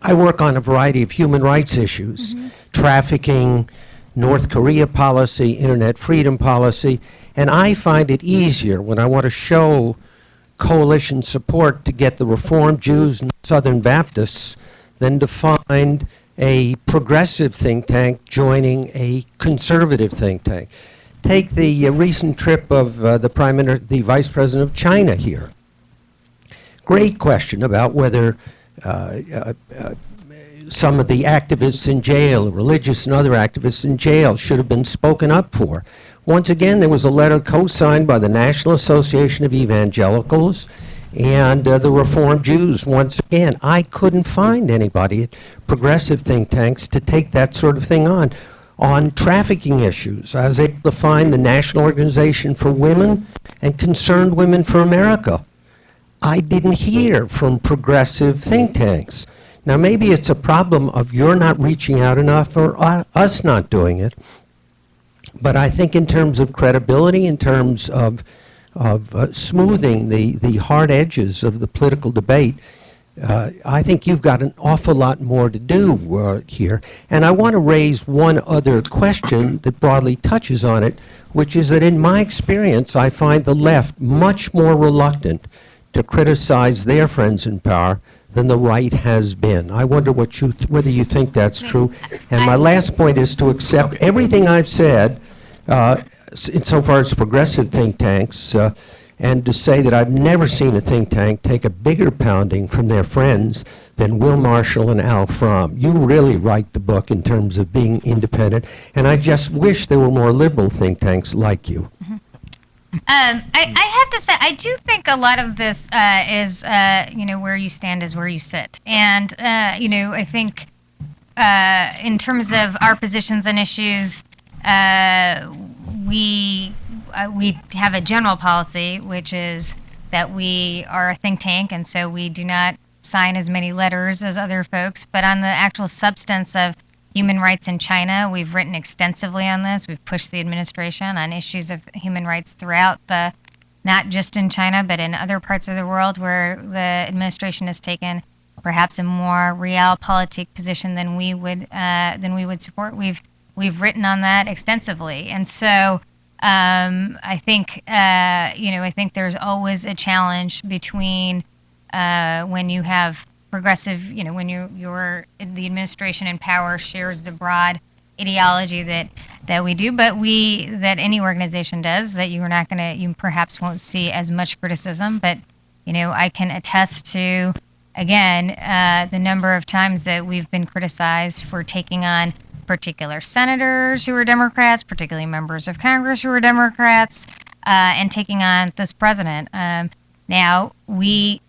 I work on a variety of human rights issues, trafficking, North Korea policy, internet freedom policy, and I find it easier when I want to show coalition support to get the Reformed Jews and Southern Baptists than to find a progressive think tank joining a conservative think tank. Take the recent trip of the Vice President of China here. Great question about whether some of the activists in jail, religious and other activists in jail, should have been spoken up for. Once again, there was a letter co-signed by the National Association of Evangelicals and the Reformed Jews. Once again, I couldn't find anybody at progressive think tanks to take that sort of thing on. On trafficking issues, I was able to find the National Organization for Women and Concerned Women for America. I didn't hear from progressive think tanks. Now, maybe it's a problem of you're not reaching out enough or us not doing it, but I think in terms of credibility, in terms of smoothing the hard edges of the political debate, I think you've got an awful lot more to do here. And I want to raise one other question that broadly touches on it, which is that in my experience, I find the left much more reluctant to criticize their friends in power than the right has been. I wonder what whether you think that's true. And my I- last point is to accept everything I've said, insofar as progressive think tanks, and to say that I've never seen a think tank take a bigger pounding from their friends than Will Marshall and Al Fromm. You really write the book in terms of being independent, and I just wish there were more liberal think tanks like you. I have to say, I do think a lot of this is, where you stand is where you sit. And, I think in terms of our positions and issues, we have a general policy, which is that we are a think tank, and so we do not sign as many letters as other folks. But on the actual substance of human rights in China, we've written extensively on this. We've pushed the administration on issues of human rights throughout not just in China, but in other parts of the world where the administration has taken perhaps a more realpolitik position than we would support. We've written on that extensively, and so I think there's always a challenge between when you have progressive, when you're the administration in power shares the broad ideology that we do, but that any organization does, that you perhaps won't see as much criticism. But I can attest to, again, the number of times that we've been criticized for taking on particular senators who are Democrats, particularly members of Congress who are Democrats, and taking on this president. Now we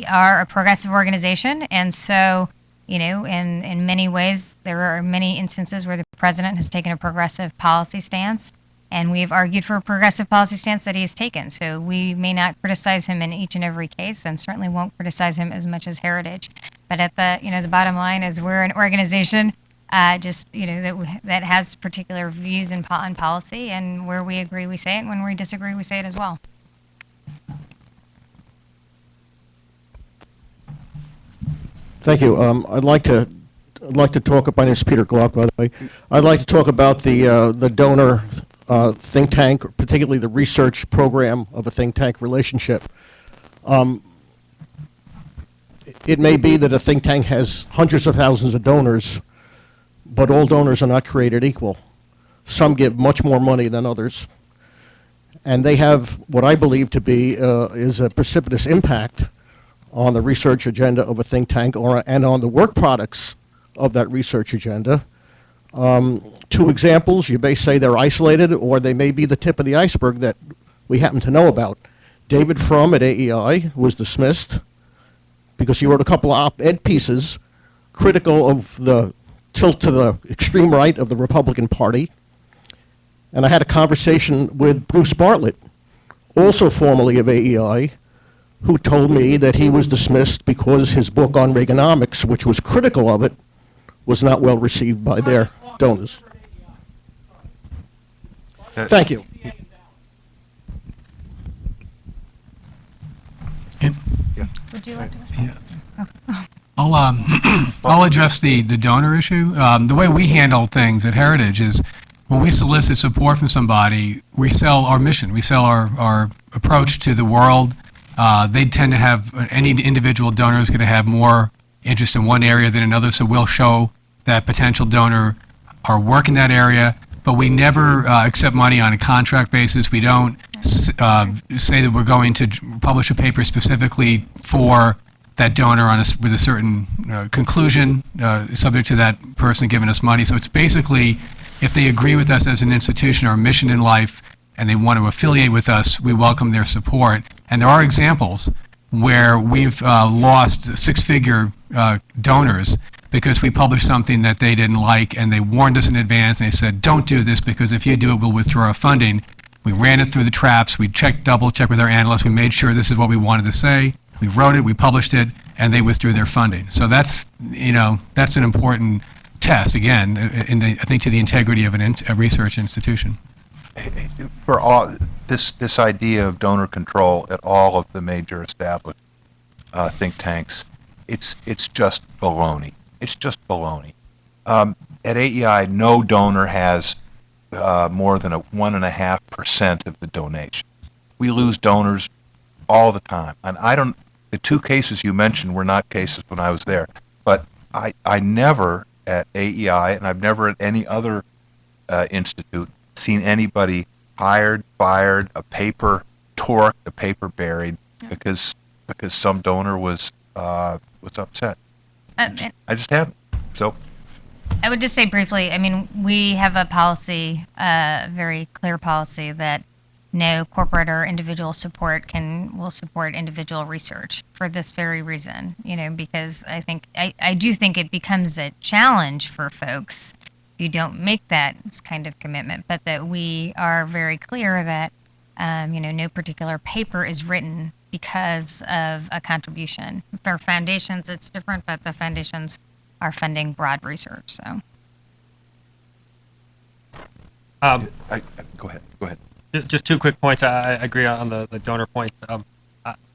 are a progressive organization, and so, in many ways, there are many instances where the president has taken a progressive policy stance, and we've argued for a progressive policy stance that he has taken. So we may not criticize him in each and every case, and certainly won't criticize him as much as Heritage. But at the bottom line is we're an organization that has particular views on policy, and where we agree, we say it, and when we disagree, we say it as well. Thank you. I'd like to talk. My name is Peter Glock, by the way. I'd like to talk about the donor think tank, particularly the research program of a think tank relationship. It may be that a think tank has hundreds of thousands of donors, but all donors are not created equal. Some give much more money than others, and they have what I believe to be is a precipitous impact on the research agenda of a think tank and on the work products of that research agenda. Two examples: you may say they're isolated, or they may be the tip of the iceberg that we happen to know about. David Frum at AEI was dismissed because he wrote a couple of op-ed pieces critical of the tilt to the extreme right of the Republican Party. And I had a conversation with Bruce Bartlett, also formerly of AEI, who told me that he was dismissed because his book on Reaganomics, which was critical of it, was not well received by their donors. Thank you. Would you like to? I'll address the donor issue. The way we handle things at Heritage is when we solicit support from somebody, we sell our mission. We sell our approach to the world. They tend to have, any individual donor is going to have more interest in one area than another, so we'll show that potential donor our work in that area, but we never accept money on a contract basis. We don't say that we're going to publish a paper specifically for that donor with a certain conclusion, subject to that person giving us money. So it's basically, if they agree with us as an institution or mission in life, and they want to affiliate with us, we welcome their support. And there are examples where we've lost six-figure donors because we published something that they didn't like, and they warned us in advance, and they said, don't do this, because if you do it, we'll withdraw our funding. We ran it through the traps. We double-checked with our analysts. We made sure this is what we wanted to say. We wrote it, we published it, and they withdrew their funding. So that's an important test, again, I think, to the integrity of a research institution. For all this idea of donor control at all of the major established think tanks, it's just baloney. It's just baloney. At AEI, no donor has more than 1.5% of the donation. We lose donors all the time, and the two cases you mentioned were not cases when I was there. But I never at AEI, and I've never at any other institute, seen anybody hired, fired, a paper torqued, a paper buried, because some donor was upset. I just haven't. So I would just say briefly, I mean, we have a policy, very clear policy, that no corporate or individual support will support individual research for this very reason, because I do think it becomes a challenge for folks if you don't make that kind of commitment, but that we are very clear that, no particular paper is written because of a contribution. For foundations, it's different, but the foundations are funding broad research, so. Go ahead. Just two quick points. I agree on the donor point.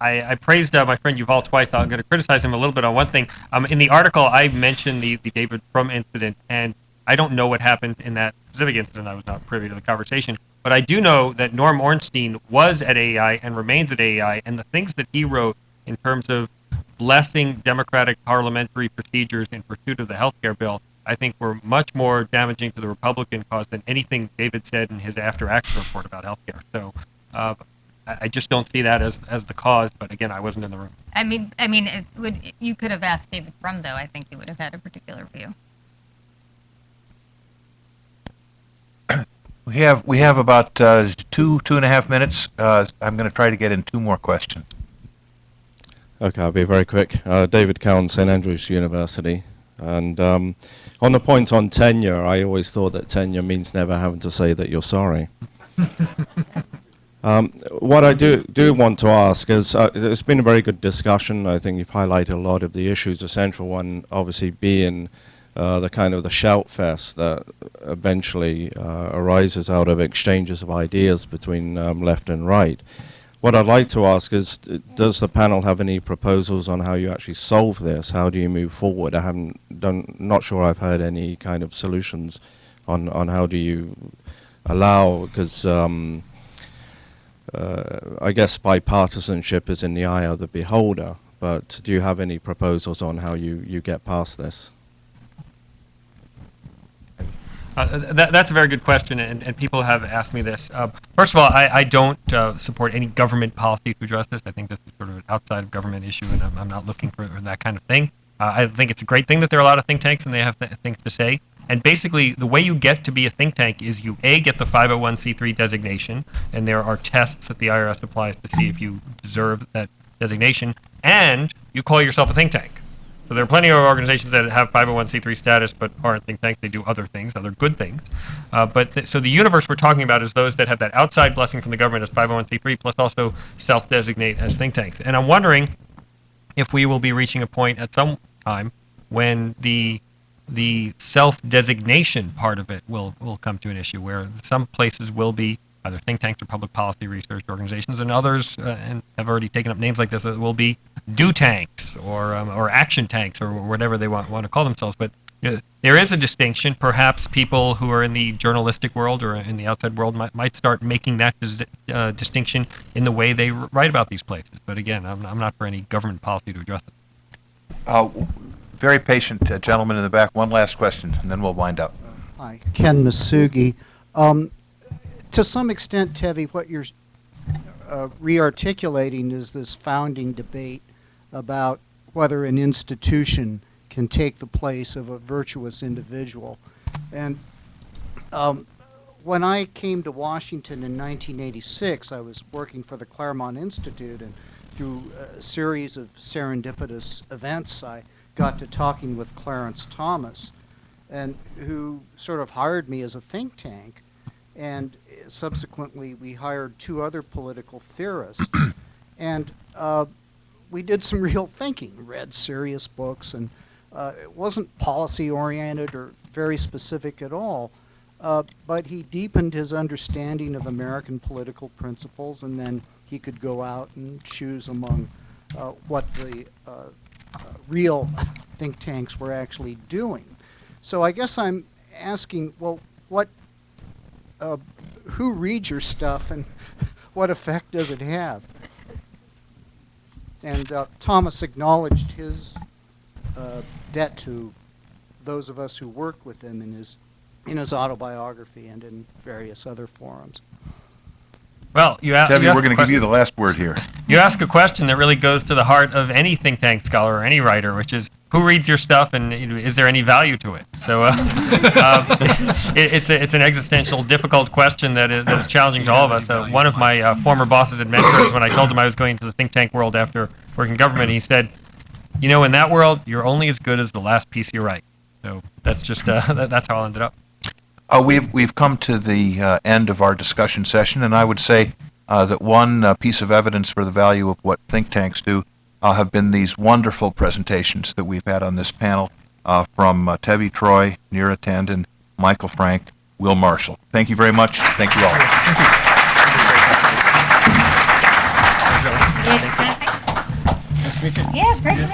I praised my friend Yuval twice. I'm going to criticize him a little bit on one thing. In the article, I mentioned the David Frum incident, and I don't know what happened in that specific incident. I was not privy to the conversation. But I do know that Norm Ornstein was at AEI and remains at AEI, and the things that he wrote in terms of blessing democratic parliamentary procedures in pursuit of the healthcare bill, I think were much more damaging to the Republican cause than anything David said in his after-action report about healthcare. So I just don't see that as the cause, but again, I wasn't in the room. I mean, you could have asked David Frum, though. I think he would have had a particular view. We have about 2.5 minutes. I'm going to try to get in two more questions. Okay, I'll be very quick. David Cowan, St. Andrews University. And on the point on tenure, I always thought that tenure means never having to say that you're sorry. What I do want to ask is, it's been a very good discussion. I think you've highlighted a lot of the issues, the central one obviously being the kind of the shout fest that eventually arises out of exchanges of ideas between left and right. What I'd like to ask is, does the panel have any proposals on how you actually solve this? How do you move forward? Not sure I've heard any kind of solutions on how do you allow, because I guess bipartisanship is in the eye of the beholder, but do you have any proposals on how you get past this? That's a very good question, and people have asked me this. First of all, I don't support any government policy to address this. I think this is sort of an outside of government issue, and I'm not looking for that kind of thing. I think it's a great thing that there are a lot of think tanks and they have things to say. And basically, the way you get to be a think tank is you, A, get the 501c3 designation, and there are tests that the IRS applies to see if you deserve that designation, and you call yourself a think tank. So there are plenty of organizations that have 501c3 status but aren't think tanks. They do other things, other good things. So the universe we're talking about is those that have that outside blessing from the government as 501c3 plus also self-designate as think tanks. And I'm wondering if we will be reaching a point at some time when the self-designation part of it will come to an issue where some places will be either think tanks or public policy research organizations, and others and have already taken up names like this, will be do tanks or action tanks or whatever they want to call themselves. But there is a distinction. Perhaps people who are in the journalistic world or in the outside world might start making that distinction in the way they write about these places. But again, I'm not for any government policy to address it. Very patient gentleman in the back. One last question, and then we'll wind up. Hi, Ken Masugi. To some extent, Tevi, what you're re-articulating is this founding debate about whether an institution can take the place of a virtuous individual. And when I came to Washington in 1986, I was working for the Claremont Institute, and through a series of serendipitous events, I got to talking with Clarence Thomas, and who sort of hired me as a think tank. And subsequently, we hired two other political theorists, and we did some real thinking, read serious books, and it wasn't policy-oriented or very specific at all, but he deepened his understanding of American political principles, and then he could go out and choose among what the real think tanks were actually doing. So I guess I'm asking, well, who reads your stuff and what effect does it have? And Thomas acknowledged his debt to those of us who worked with him in his autobiography and in various other forums. Well, Debbie, we're going to give you the last word here. You ask a question that really goes to the heart of any think tank scholar or any writer, which is who reads your stuff and is there any value to it? So it's an existential, difficult question that is challenging to all of us. One of my former bosses and mentors, when I told him I was going to the think tank world after working in government, he said, you know, in that world, you're only as good as the last piece you write. So that's just that's how I ended up. We've come to the end of our discussion session, and I would say that one piece of evidence for the value of what think tanks do have been these wonderful presentations that we've had on this panel from Tevi Troy, Neera Tandon, Michael Frank, Will Marshall. Thank you very much. Thank you all. Nice to meet you. Yes, great to meet you.